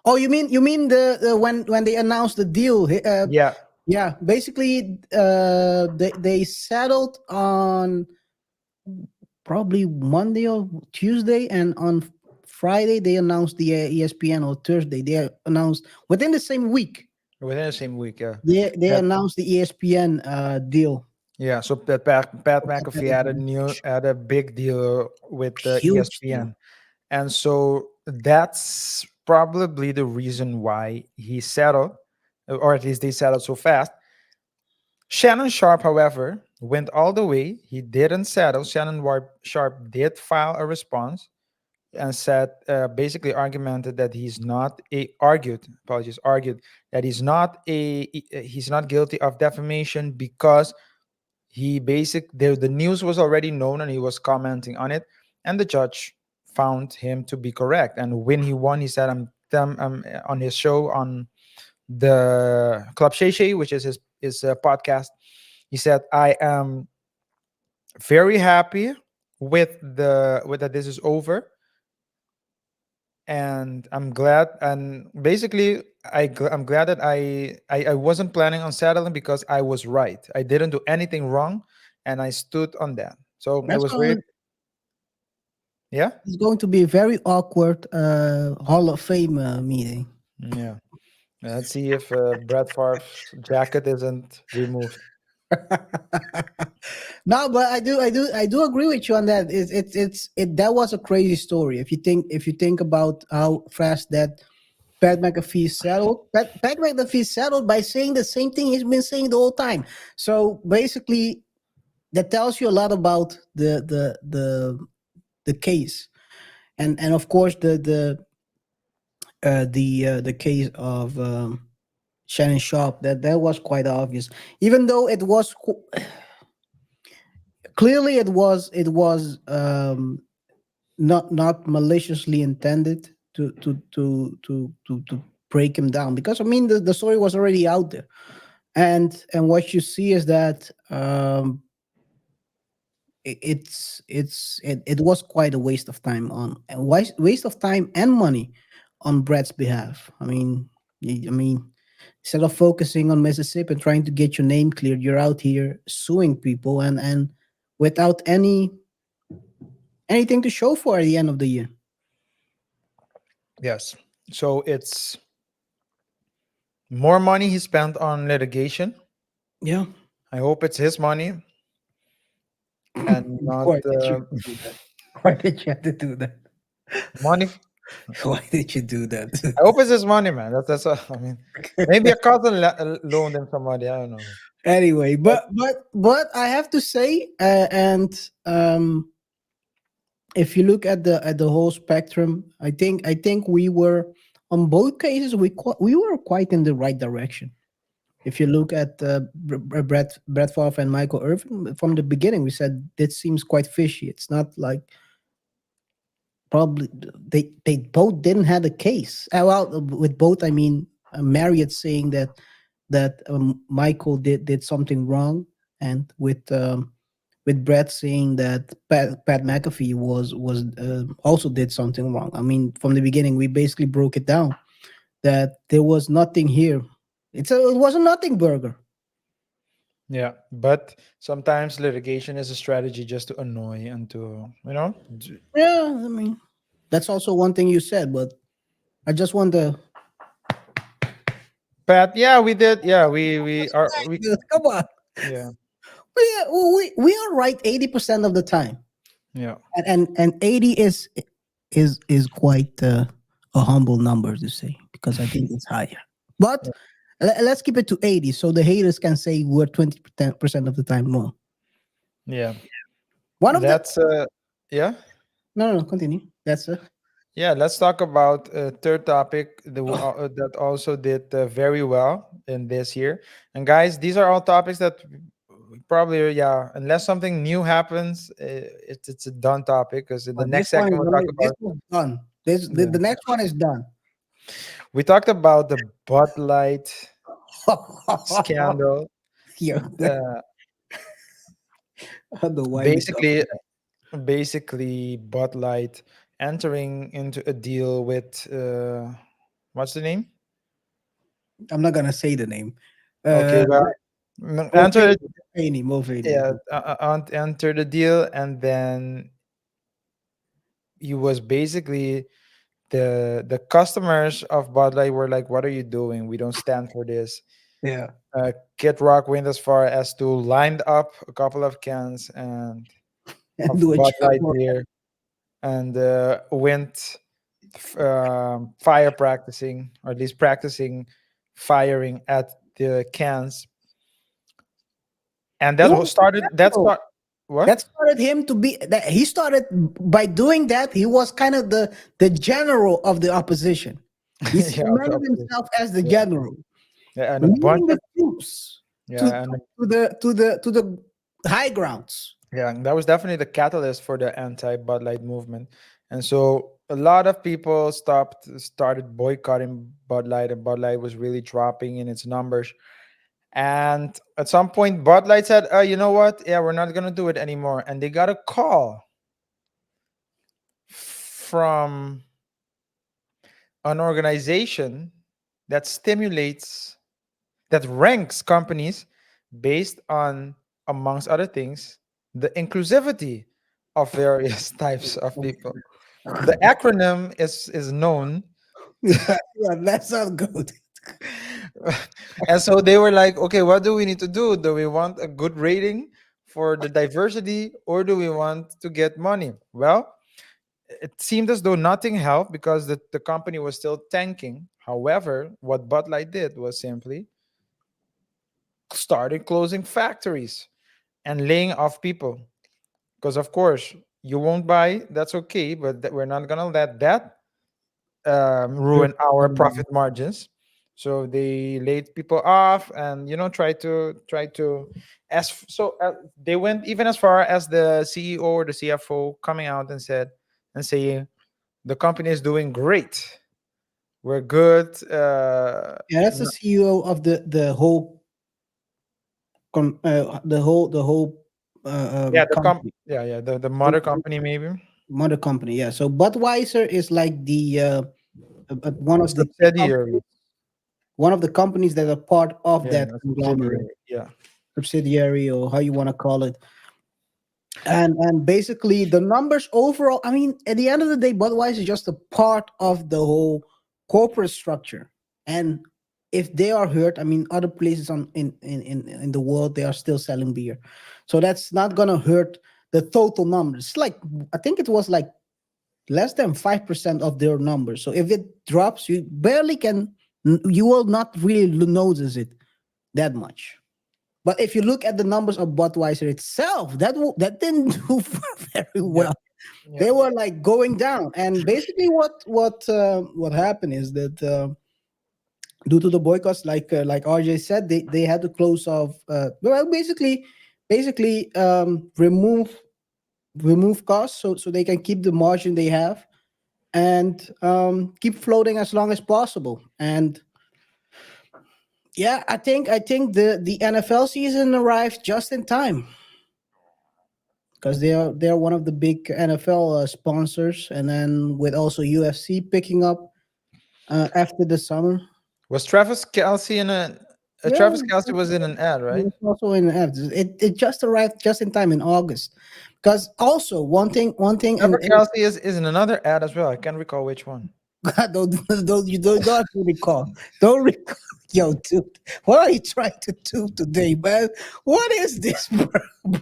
Oh, you mean the when they announced the deal? Yeah. Yeah, basically, they settled on probably Monday or Tuesday, and on Friday they announced the ESPN, or Thursday they announced within the same week. Within the same week, yeah. They Pat, announced the ESPN deal. yeah, so Pat McAfee had a big deal with the Huge deal. ESPN, and so that's probably the reason why he settled, or at least they settled so fast. Shannon Sharp, however, went all the way. He didn't settle. Sharp did file a response and said, basically argumented that argued that he's not guilty of defamation because the news was already known and he was commenting on it, and the judge found him to be correct. And when he won, he said, I'm on his show on the Club Shay Shay, which is his podcast. He said, I am very happy with that this is over, and I'm glad. And basically, I'm glad that I wasn't planning on settling because I was right. I didn't do anything wrong, and I stood on that. So it That's was very, going. yeah, It's going to be a very awkward Hall of Fame meeting. yeah. Let's see if Brett Favre's jacket isn't removed. No, but I do agree with you on that. That was a crazy story. If you think about how fast that Pat McAfee settled, Pat McAfee settled by saying the same thing he's been saying the whole time. So basically, that tells you a lot about the case, and of course the case of Shannon Sharp. That was quite obvious, even though it was clearly it was not maliciously intended to break him down, because I mean the story was already out there, and what you see is that it was quite a waste of time waste of time and money on Brett's behalf. I mean, instead of focusing on Mississippi and trying to get your name cleared, you're out here suing people and without anything to show for at the end of the year. Yes. So it's more money he spent on litigation. Yeah. I hope it's his money. and not Why did you do that? Why did you have to do that? money. Why did you do that? I hope it's just money, man. That's all. I mean, maybe a cousin loaned him some money. I don't know. Anyway, But but I have to say, and if you look at the whole spectrum, I think we were on both cases we were quite in the right direction. If you look at Brett Favre and Michael Irvin from the beginning, we said this seems quite fishy. It's not like probably they both didn't have a case. Well, with both I mean Marriott saying that Michael did something wrong, and with Brett saying that Pat McAfee was also did something wrong. I mean, from the beginning, we basically broke it down that there was nothing here. It was a nothing burger. yeah, but sometimes litigation is a strategy just to annoy and to Yeah, I mean, that's also one thing you said, but I just want to Pat. Yeah, we did. Yeah, we are we come on. yeah We are right 80% of the time, yeah and 80 is quite a humble number to say because I think it's higher. But let's keep it to 80, so the haters can say we're 20% of the time wrong. yeah. One of the That's yeah. no, continue. That's Yeah, let's talk about third topic that also did very well in this year. And guys, these are all topics that probably yeah, unless something new happens, it's a done topic because in the but this next one is segment we'll talk already this about was done. This yeah. the next one is done. We talked about the Bud Light scandal. Yeah, Uh, I don't know why we talk. basically, Bud Light entering into a deal with what's the name? I'm not gonna say the name. Okay, Uh, well, enter Mulvaney, Mulvaney. yeah, enter the deal, and then he was basically the customers of Bud Light were like, "What are you doing? We don't stand for this." Yeah, Kid Rock went as far as to line up a couple of cans and and of do a Bud job. Light beer and went fire practicing, or at least practicing firing at the cans, and It was started. general. What? That started him to be that he started by doing that. He was kind of the general of the opposition. He Yeah, of the cemented opposition. himself as the Yeah. general, Yeah, and a bunch leading of the troops to, yeah, to, and to the high grounds. yeah, and that was definitely the catalyst for the anti Bud Light movement. And so a lot of people started boycotting Bud Light, and Bud Light was really dropping in its numbers. And at some point, Bud Light said, you know what? Yeah, we're not gonna do it anymore. And they got a call from an organization that that ranks companies based on, amongst other things, the inclusivity of various types of people. The acronym is known. Yeah, yeah, that's not good. And so they were like, okay, what do we need to do? Do we want a good rating for the diversity, or do we want to get money? Well, it seemed as though nothing helped because the company was still tanking. However, what Bud Light did was simply started closing factories and laying off people. Because of course you won't buy, that's okay, but we're not gonna let that ruin our profit margins. So they laid people off, and try to they went even as far as the CEO or the CFO coming out and saying the company is doing great, we're good. Yeah, that's the CEO of the whole Yeah, company, the mother company maybe. mother company. Yeah, so Budweiser is like the one The of the subsidiary. companies, one of the companies that are part of Yeah, that a conglomerate, subsidiary. Yeah. subsidiary, or how you want to call it. And basically the numbers overall, I mean, at the end of the day, Budweiser is just a part of the whole corporate structure. And if they are hurt, I mean, other places in the world, they are still selling beer, so that's not gonna hurt the total numbers. Like I think it was like less than 5% of their numbers. So if it drops, you barely can. You will not really notice it that much. But if you look at the numbers of Budweiser itself, that didn't do very Yeah. well. Yeah. They were like going down, and basically, what happened is that due to the boycotts, like RJ said, they had to close off. Well, basically remove costs so they can keep the margin they have and keep floating as long as possible. And yeah, I think the NFL season arrived just in time because they are one of the big NFL sponsors, and then with also UFC picking up after the summer. Was Travis Kelsey in a Yeah, Travis Kelsey was in an ad, right? it's also in it just arrived just in time in August. Because also one thing, Travis and Kelsey is in another ad as well. I can't recall which one. God, don't have to recall. Don't recall. Yo, dude, what are you trying to do today, man? What is this,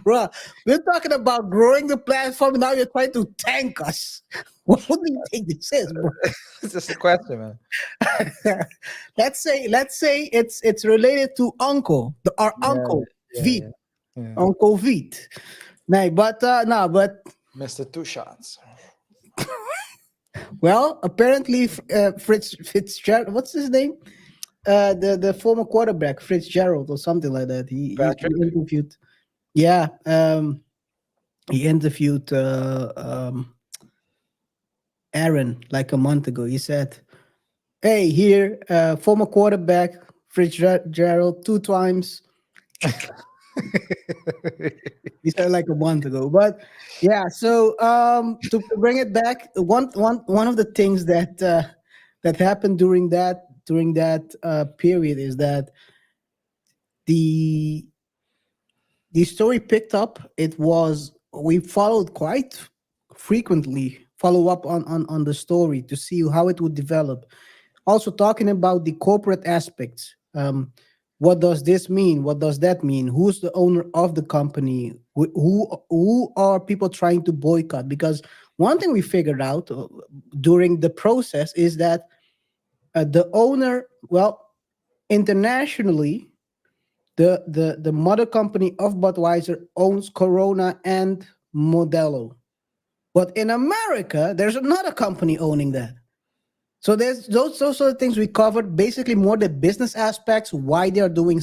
bro? We're talking about growing the platform. Now you're trying to tank us. What do you think this is, bro? It's just a question, man. let's say it's related to our Yeah, uncle yeah, Vit, yeah, yeah. Uncle Vit. No, but no, but Mr. Two Shots. well, apparently Fritz Fitzgerald, what's his name? The former quarterback Fitzgerald or something like that. He Patrick. interviewed. Yeah, he interviewed Aaron like a month ago. He said, "Hey, here, former quarterback Fitzgerald 2 times." He said like a month ago, but yeah. So to bring it back, one of the things that happened during that period is that the the story picked up. It was we followed quite frequently follow up on the story to see how it would develop. Also talking about the corporate aspects. What does this mean? What does that mean? Who's the owner of the company? Who are people trying to boycott? Because one thing we figured out during the process is that the owner, well, internationally, the mother company of Budweiser owns Corona and Modelo. But in America, there's another company owning that. So there's those are the things we covered. Basically, more the business aspects, why they are doing,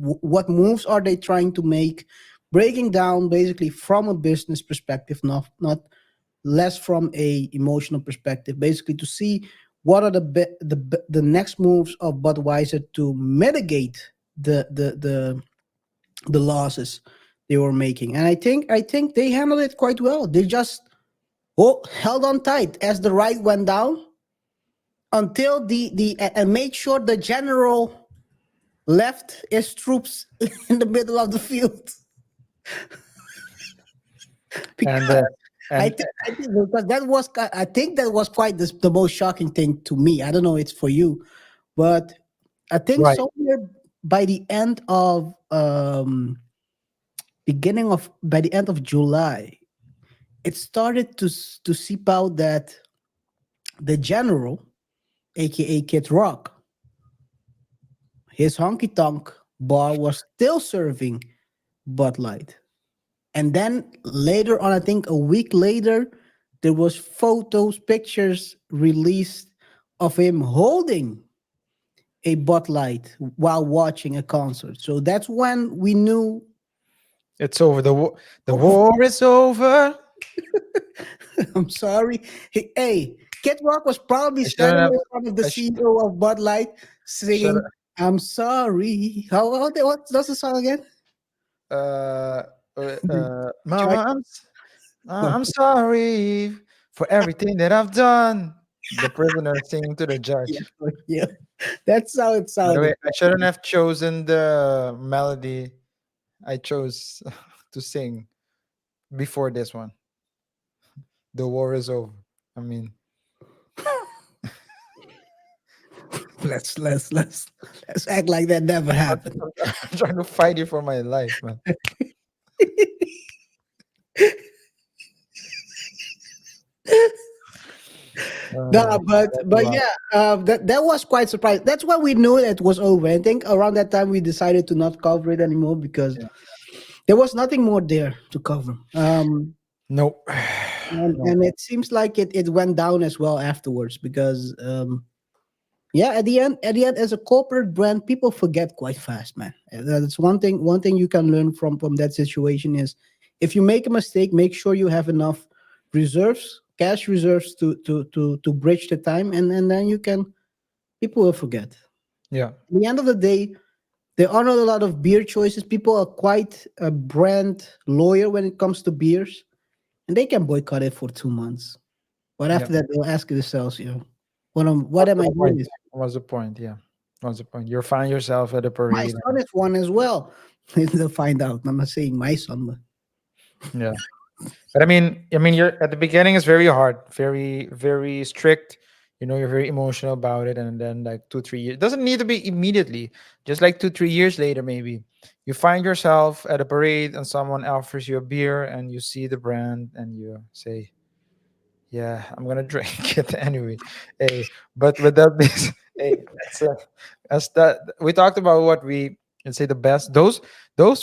what moves are they trying to make, breaking down basically from a business perspective, not less from a emotional perspective. Basically, to see what are the next moves of Budweiser to mitigate the losses they were making. And I think they handled it quite well. They just held on tight as the ride went down until and made sure the general left his troops in the middle of the field. And Because and I think because I think that was quite the most shocking thing to me. I don't know it's for you, but I think right. somewhere by the end of by the end of July, it started to seep out that the general, aka Kid Rock, his honky tonk bar was still serving Bud Light. And then later on, I think a week later, there was photos, pictures released of him holding a Bud Light while watching a concert. So that's when we knew. It's over. The war is over. I'm sorry. Hey, Kid Rock was probably I shouldn't standing have. in front of the I sh- CEO of Bud Light should. singing, "I'm sorry." What's the song again? Uh, Try. Mama, I'm sorry for everything that I've done. The prisoner singing to the Yeah, judge. yeah. That's how it By the way, sounded. I shouldn't have chosen the melody I chose to sing before this one. The war is over. I mean, Let's act like that never happened. I'm trying to fight you for my life, man. No, That's a but lot. yeah, that was quite surprising. That's why we knew that it was over. I think around that time we decided to not cover it anymore because Yeah. there was nothing more there to cover. Nope. No. And it seems like it went down as well afterwards because yeah, at the end, as a corporate brand, people forget quite fast, man. That's one thing you can learn from that situation is if you make a mistake, make sure you have enough reserves, cash reserves to bridge the time, and then you can people will forget. Yeah. At the end of the day, there are not a lot of beer choices. People are quite a brand lawyer when it comes to beers, and they can boycott it for 2 months. But Yeah. after that, they'll ask themselves, what What's am the I doing point? this? What's the point? Yeah. What's the point? You'll find yourself at a My parade. son is one as well. They'll find out. I'm not saying my son, but Yeah. But I mean, you're at the beginning is very hard, very, very strict. You're very emotional about it, and then like 2, 3 years it doesn't need to be immediately. Just like 2, 3 years later, maybe you find yourself at a parade and someone offers you a beer, and you see the brand, and you say, "Yeah, I'm gonna drink it anyway." Hey, but with that being, hey, that's that. We talked about what we can say the best. Those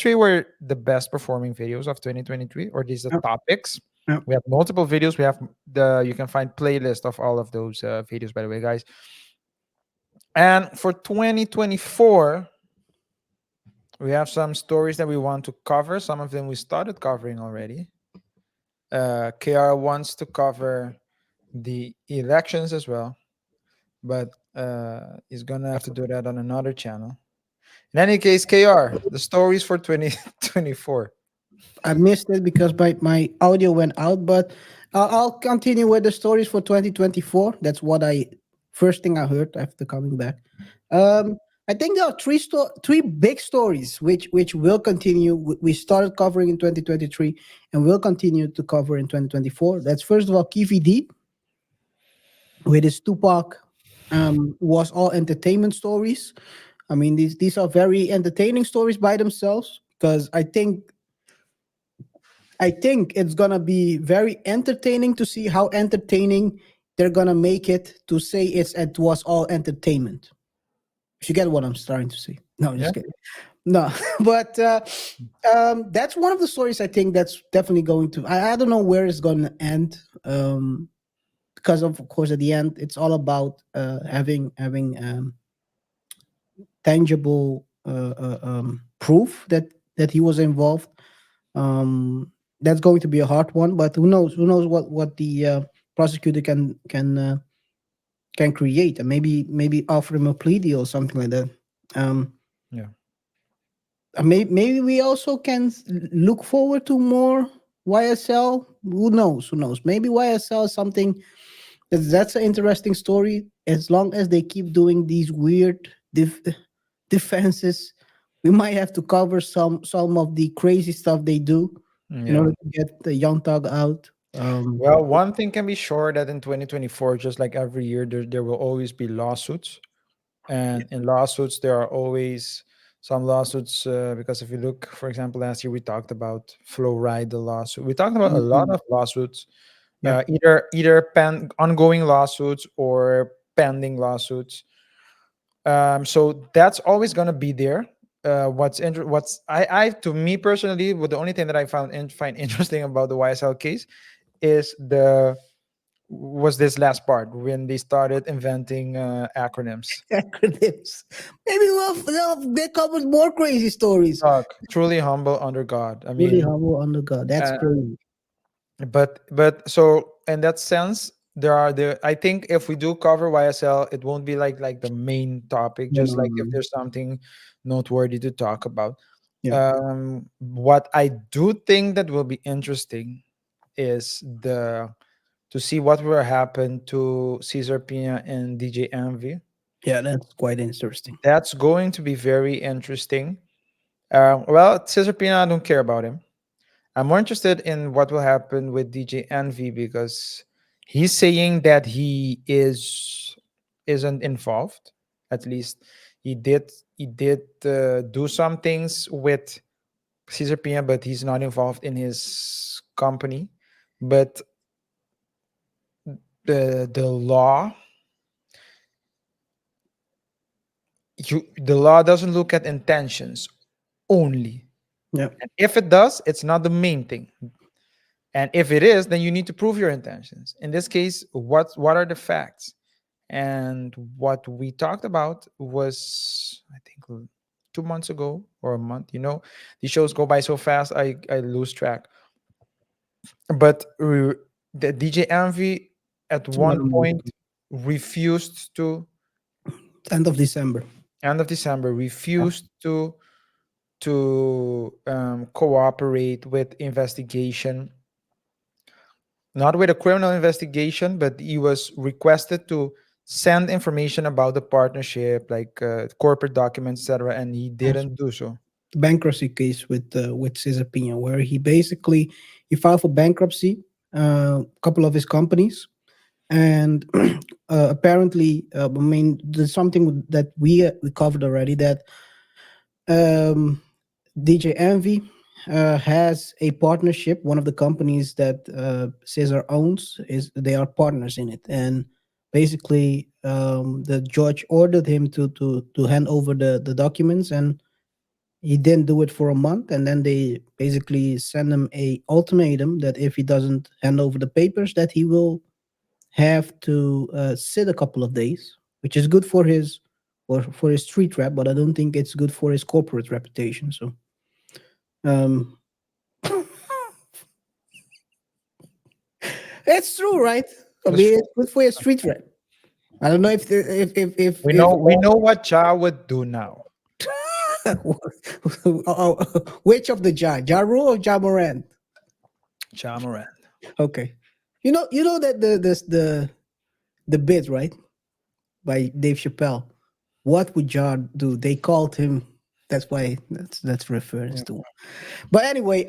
three were the best performing videos of 2023, or these are Yep, topics. yep. We have multiple videos. We have the you can find playlist of all of those videos, by the way, guys. And for 2024, we have some stories that we want to cover. Some of them we started covering already. KR wants to cover the elections as well, but he's gonna have to do that on another channel. In any case, KR, the stories for 2024. I missed it because my audio went out, but I'll continue with the stories for 2024. That's what I first thing I heard after coming back. Um, I think there are three big stories which will continue. We started covering in 2023 and will continue to cover in 2024. That's first of all KVD with his Tupac was all entertainment stories. I mean, these are very entertaining stories by themselves because I think it's gonna be very entertaining to see how entertaining they're gonna make it to say it was all entertainment. If you get what I'm starting to say. No, I'm Yeah. just kidding. No, but that's one of the stories I think that's definitely going to. I don't know where it's going to end. Because of course at the end it's all about having tangible proof that he was involved. That's going to be a hard one, but who knows what the prosecutor can create, and maybe offer him a plea deal or something like that. um Yeah. maybe we also can look forward to more YSL. Who knows, maybe YSL is something that's an interesting story. As long as they keep doing these weird defenses, we might have to cover some of the crazy stuff they do in Yeah. order to get the young thug out. Well, one thing can be sure that in 2024, just like every year, there will always be lawsuits. And in lawsuits, there are always some lawsuits. Because if you look, for example, last year we talked about Flow Ride, the lawsuit. We talked about a lot Mhm. of lawsuits, Yeah, either ongoing lawsuits or pending lawsuits. So that's always gonna be there. What's I to me personally, what the only thing that I find interesting about the YSL case is the was this last part when they started inventing acronyms. acronyms. Maybe they come with more crazy stories. Talk truly humble under God. I Really mean, humble under God. That's uh, crazy. but so in that sense, there are the. I think if we do cover YSL, it won't be like the main topic. No, Just no, like no, if no. there's something noteworthy to talk about. Yeah. What I do think that will be interesting is the to see what will happen to Cesar Pina and DJ Envy. Yeah, that's quite interesting. That's going to be very interesting. Well, Cesar Pina, I don't care about him. I'm more interested in what will happen with DJ Envy because he's saying that he isn't involved. At least he did do some things with Cesar Pina, but he's not involved in his company. But the law, the law doesn't look at intentions only. Yeah. And if it does, it's not the main thing. And if it is, then you need to prove your intentions. In this case, what are the facts? And what we talked about was, I think, 2 months ago or a month. These shows go by so fast, I lose track. But the DJ Envy at It's about one a month point ago. refused to, End of December. end of December, refused to cooperate with investigation, not with a criminal investigation, but he was requested to send information about the partnership, like corporate documents, etc., and he Also, didn't do so. bankruptcy case with Cesar Pina, where he filed for bankruptcy, a couple of his companies, and apparently, I mean, there's something that we covered already, that um, DJ Envy has a partnership. One of the companies that Cesar owns, is they are partners in it, and basically, the judge ordered him to hand over the documents, and he didn't do it for a month, and then they basically send him a ultimatum that if he doesn't hand over the papers, that he will have to sit a couple of days, which is good for his, or for his street rap, but I don't think it's good for his corporate reputation. So, um, it's true, right? I That's mean, true. it's good for your street rap. I don't know We if know we know what Ja would do now. which of the Ja Rule or Ja Morant? Ja Morant. Okay, you know that the bit, right, by Dave Chappelle. What would Ja do? They called him. That's why that's reference Yeah. to. But anyway,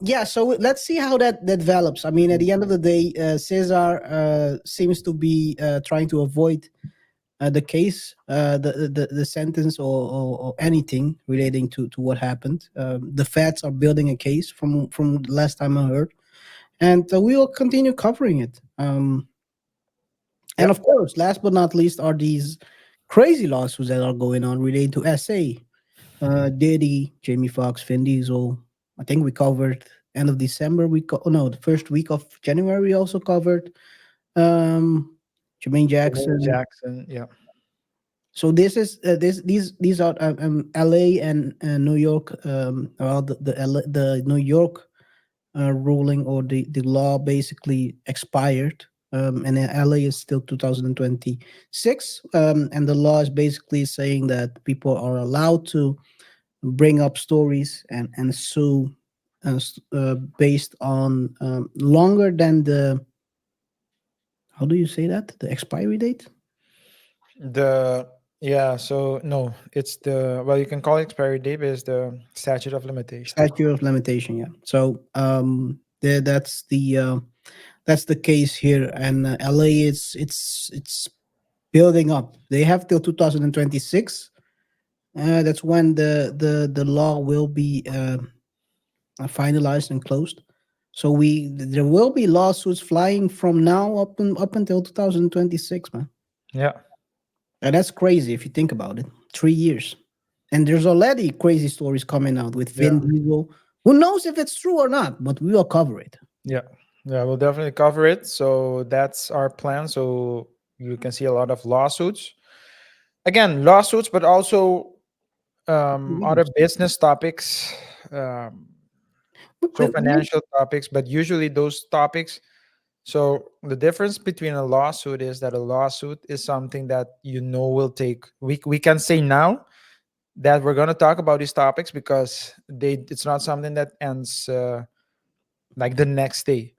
yeah. So let's see how that develops. I mean, at the end of the day, Cesar seems to be trying to avoid the case, the sentence, or anything relating to what happened. The feds are building a case from the last time I heard, and we will continue covering it. And Yeah. of course, last but not least, are these crazy lawsuits that are going on related to SA, Diddy, Jamie Foxx, Vin Diesel. I think we covered end of December. Oh no, the first week of January we also covered Jermaine Jermaine Jackson. Jackson. Yeah. So this is these are L.A. and New York. Well, the New York ruling, or the law basically expired. And in LA is still 2026. And the law is basically saying that people are allowed to bring up stories and sue based on longer than the, how do you say that? The expiry date? The Yeah, so no, it's the, well, you can call it expiry date, but it's the statute of limitation. Statute of limitation, yeah. So that's the case here. And LA, it's building up. They have till 2026. That's when the law will be finalized and closed. So there will be lawsuits flying from now up until 2026, man. Yeah. And that's crazy if you think about it. 3 years, and there's already crazy stories coming out with Yeah. Vin Diesel. Who knows if it's true or not? But we will cover it. Yeah. Yeah, we'll definitely cover it. So that's our plan. So you can see a lot of lawsuits. Again, lawsuits, but also other business topics, um, so financial topics, but usually those topics. So the difference between a lawsuit is that a lawsuit is something that will take. We can say now that we're going to talk about these topics because it's not something that ends like the next day,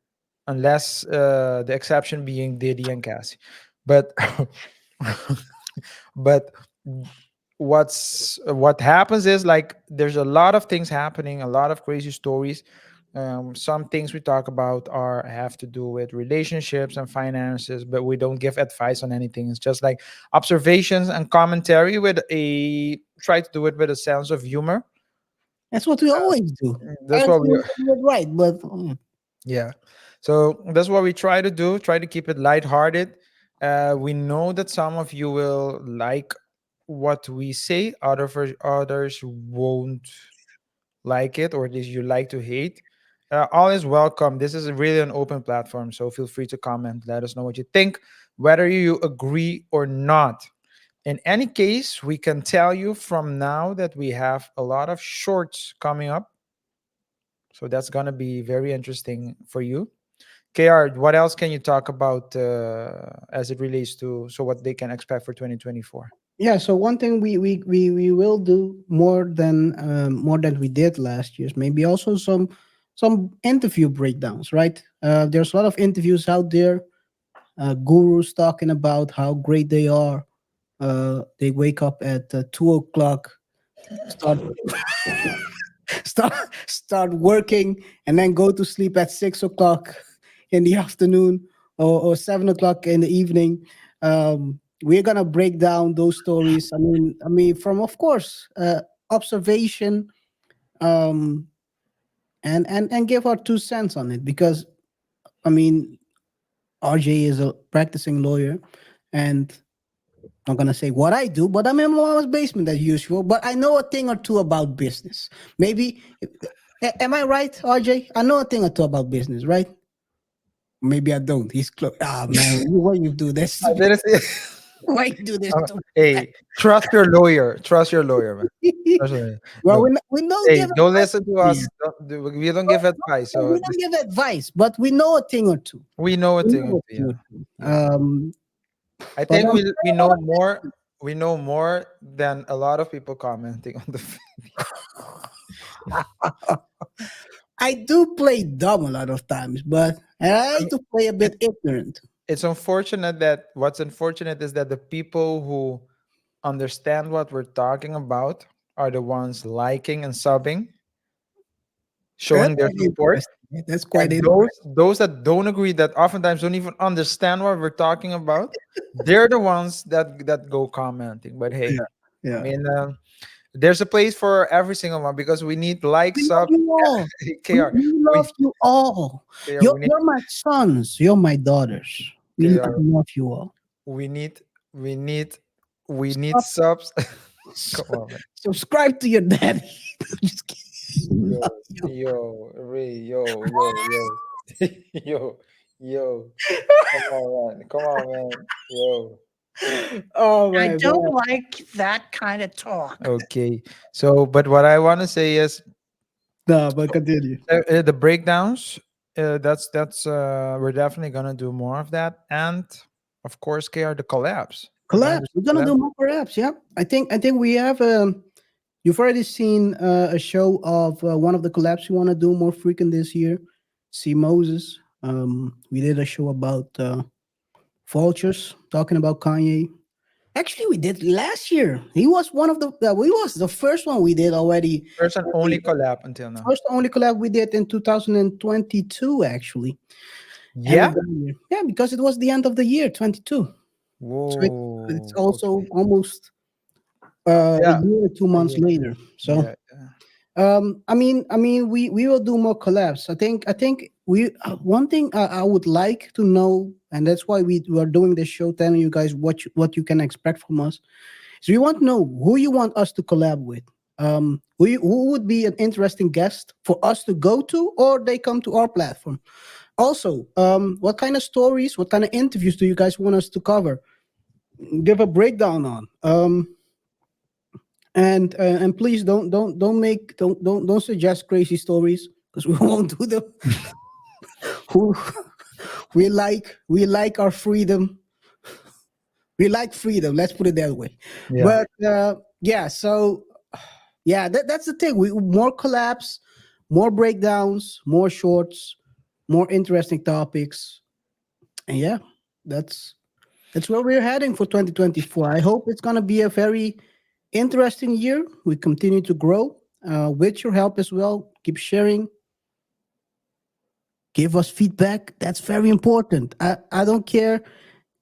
unless the exception being Diddy and Cassie. But but what happens is, like, there's a lot of things happening, a lot of crazy stories. Some things we talk about have to do with relationships and finances, but we don't give advice on anything. It's just like observations and commentary with a try to do it with a sense of humor. That's what we always do. That's I what we think we're right, but Yeah. So that's what we try to do. Try to keep it lighthearted. We know that some of you will like what we say. Others won't like it, or this you like to hate. All is welcome. This is really an open platform, so feel free to comment. Let us know what you think, whether you agree or not. In any case, we can tell you from now that we have a lot of shorts coming up. So that's going to be very interesting for you. KR, what else can you talk about as it relates to so what they can expect for 2024? Yeah, so one thing we will do more than we did last year. Maybe also some interview breakdowns, right? There's a lot of interviews out there, gurus talking about how great they are. They wake up at 2 o'clock, start start start working, and then go to sleep at 6 o'clock in the afternoon, or 7 o'clock in the evening. We're gonna break down those stories. I mean, from, of course, observation, um, and give our 2 cents on it, because I mean, RJ is a practicing lawyer, and I'm not gonna say what I do, but I'm in my mama's basement as usual. But I know a thing or two about business. Maybe, am I right, RJ? I know a thing or two about business, right? Maybe I don't. He's close. Ah, man, why you do this? I didn't say- Why you do this to hey, trust your lawyer. Trust your lawyer, man. me? Trust your lawyer. Well, No, we don't hey, give don't advice listen to here. us. We don't give advice. So We don't give advice, but we know a thing or two. we know a We thing or know a two. thing Yeah, or two. yeah. I But think we know more. We know more than a lot of people commenting on the. I do play dumb a lot of times, but I I like mean, to play a it, bit ignorant. it's unfortunate that what's unfortunate is that the people who understand what we're talking about are the ones liking and subbing, That's showing their quite support. interesting. That's quite And interesting. those that don't agree, that oftentimes don't even understand what we're talking about, they're the ones that go commenting. But hey, Yeah, I yeah. mean, there's a place for every single one because we need likes, We love subs. you all. KR, We we love you all. KR, You're my sons. You're my daughters. I KR, love you all. we need we need we need Stop. subs. Come on, man. Subscribe to your daddy. Just kidding. Yo, Love you. yo, Ray, yo, yo, yo. Come on, man. Come on, man. Yo. Oh I my don't god. like that kind of talk. Okay. So, but what I want to say is No, but continue. the breakdowns. That's we're definitely gonna do more of that, and of course, KR the collabs. We're gonna Collabs. do We're some gonna collabs. do more collabs. Yeah. I think we have. You've already seen a show of one of the collabs we want to do more frequent this year. See Moses. We did a show about vultures, talking about Kanye. Actually, we did last year. He was one of the. We was the first one we did already. First and only collab until now. First only collab we did in 2022. Actually, end Yeah. of the year. Yeah, because it was the end of the year, 22. So it's Whoa. also Okay. almost a Yeah. year, 2 months Yeah. later. So Yeah. Yeah. we will do more collabs. I think we one thing I would like to know, and that's why we are doing this show, telling you guys what you can expect from us. So we want to know who you want us to collab with. Who would be an interesting guest for us to go to, or they come to our platform. Also, what kind of stories, what kind of interviews do you guys want us to cover? Give a breakdown on. And please don't suggest crazy stories, because we won't do them. Who we like our freedom. We like freedom. Let's put it that way. Yeah. But yeah, so yeah, that's the thing. We more collabs, more breakdowns, more shorts, more interesting topics, and yeah, that's where we're heading for 2024. I hope it's gonna be a very interesting year. We continue to grow with your help as well. Keep sharing, give us feedback. That's very important. I don't care.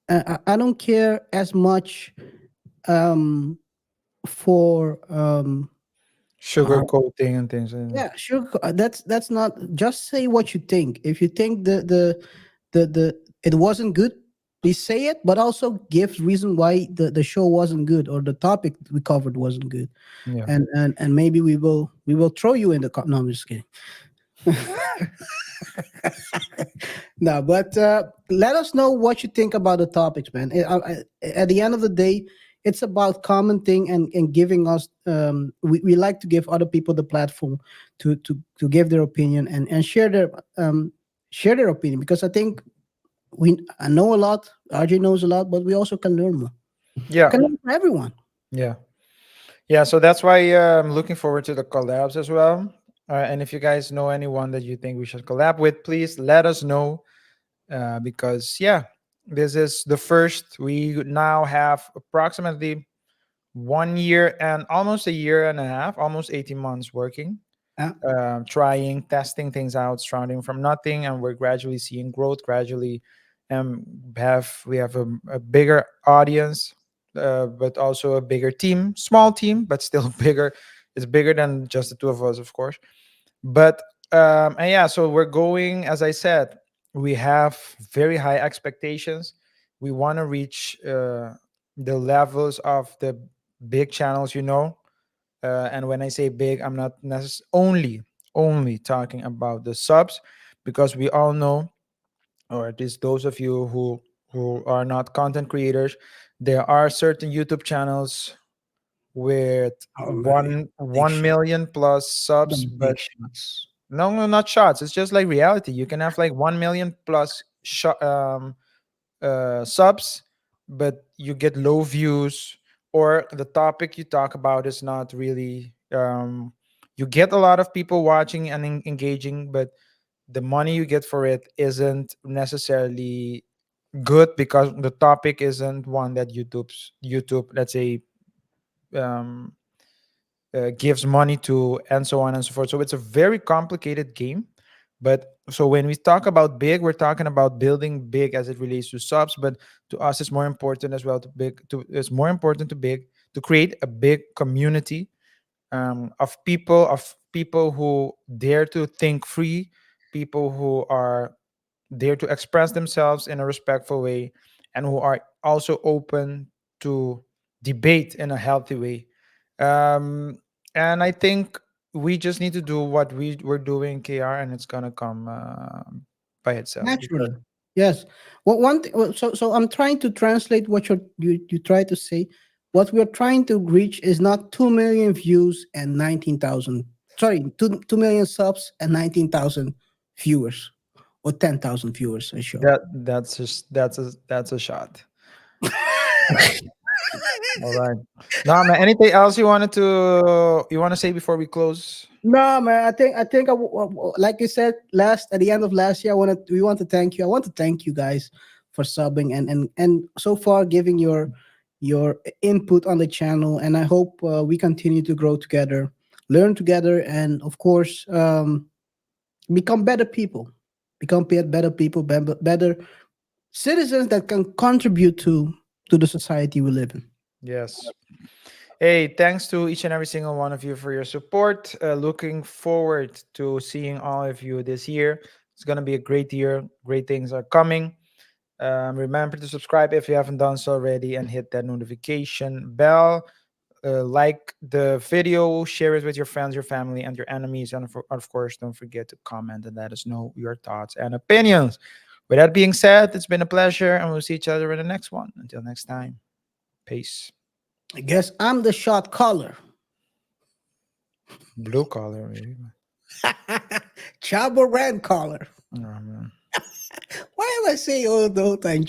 I don't care as much for sugar coating and things. Yeah, sure. That's not, just say what you think. If you think the it wasn't good, please say it, but also give reason why the show wasn't good or the topic we covered wasn't good. Yeah. And maybe we will throw you in the no, I'm just kidding. No, but let us know what you think about the topics, man. At the end of the day, it's about commenting and giving us. We like to give other people the platform to give their opinion and share their opinion, because I think I know a lot. RJ knows a lot, but we also can learn more. Yeah. Can learn from everyone. Yeah. Yeah. So that's why I'm looking forward to the collabs as well. And if you guys know anyone that you think we should collab with, please let us know. Because yeah, this is the first. We now have approximately 1 year and almost a year and a half, almost 18 months working, Yeah. trying, testing things out, starting from nothing, and we're gradually seeing growth. Gradually, um, we have a bigger audience, but also a bigger team, small team, but still bigger. It's bigger than just the two of us, of course. But and yeah, so we're going, as I said, we have very high expectations. We want to reach the levels of the big channels, and when I say big, I'm not necessarily only talking about the subs, because we all know, or at least those of you who are not content creators, there are certain YouTube channels with Oh, really? Big 1 shot. million plus subs, The big but shots. no, no, not shots. It's just like reality. You can have like 1 million plus subs, but you get low views, or the topic you talk about is not really. You get a lot of people watching and engaging, but the money you get for it isn't necessarily good, because the topic isn't one that YouTube, let's say, um, gives money to, and so on and so forth. So it's a very complicated game. But so when we talk about big, we're talking about building big as it relates to subs. But to us, it's more important as well it's more important to create a big community, of people who dare to think free, people who are dare to express themselves in a respectful way, and who are also open to debate in a healthy way. Um, and I think we just need to do what we're doing, KR, and it's gonna come by itself. Because Naturally, yes. Well, one thing. So I'm trying to translate what you try to say. What we're trying to reach is not 2 million views and 19,000. Sorry, 2 million subs and 19,000 viewers, or 10,000 viewers a show. that's a shot. All right. Now, man, anything else you want to say before we close? No, man. I think like you said at the end of last year, we want to thank you. I want to thank you guys for subbing and so far giving your input on the channel. And I hope we continue to grow together, learn together, and of course become better people, better people, better citizens that can contribute to the society we live in. Yes. Hey, thanks to each and every single one of you for your support. Looking forward to seeing all of you this year. It's going to be a great year. Great things are coming. Remember to subscribe if you haven't done so already, and hit that notification bell. Like the video, share it with your friends, your family, and your enemies. And of course, don't forget to comment and let us know your thoughts and opinions. With that being said, it's been a pleasure, and we'll see each other in the next one. Until next time, peace. I guess I'm the shot caller. Blue collar, maybe. Chabo red caller. Oh, man. Why am I saying all the whole time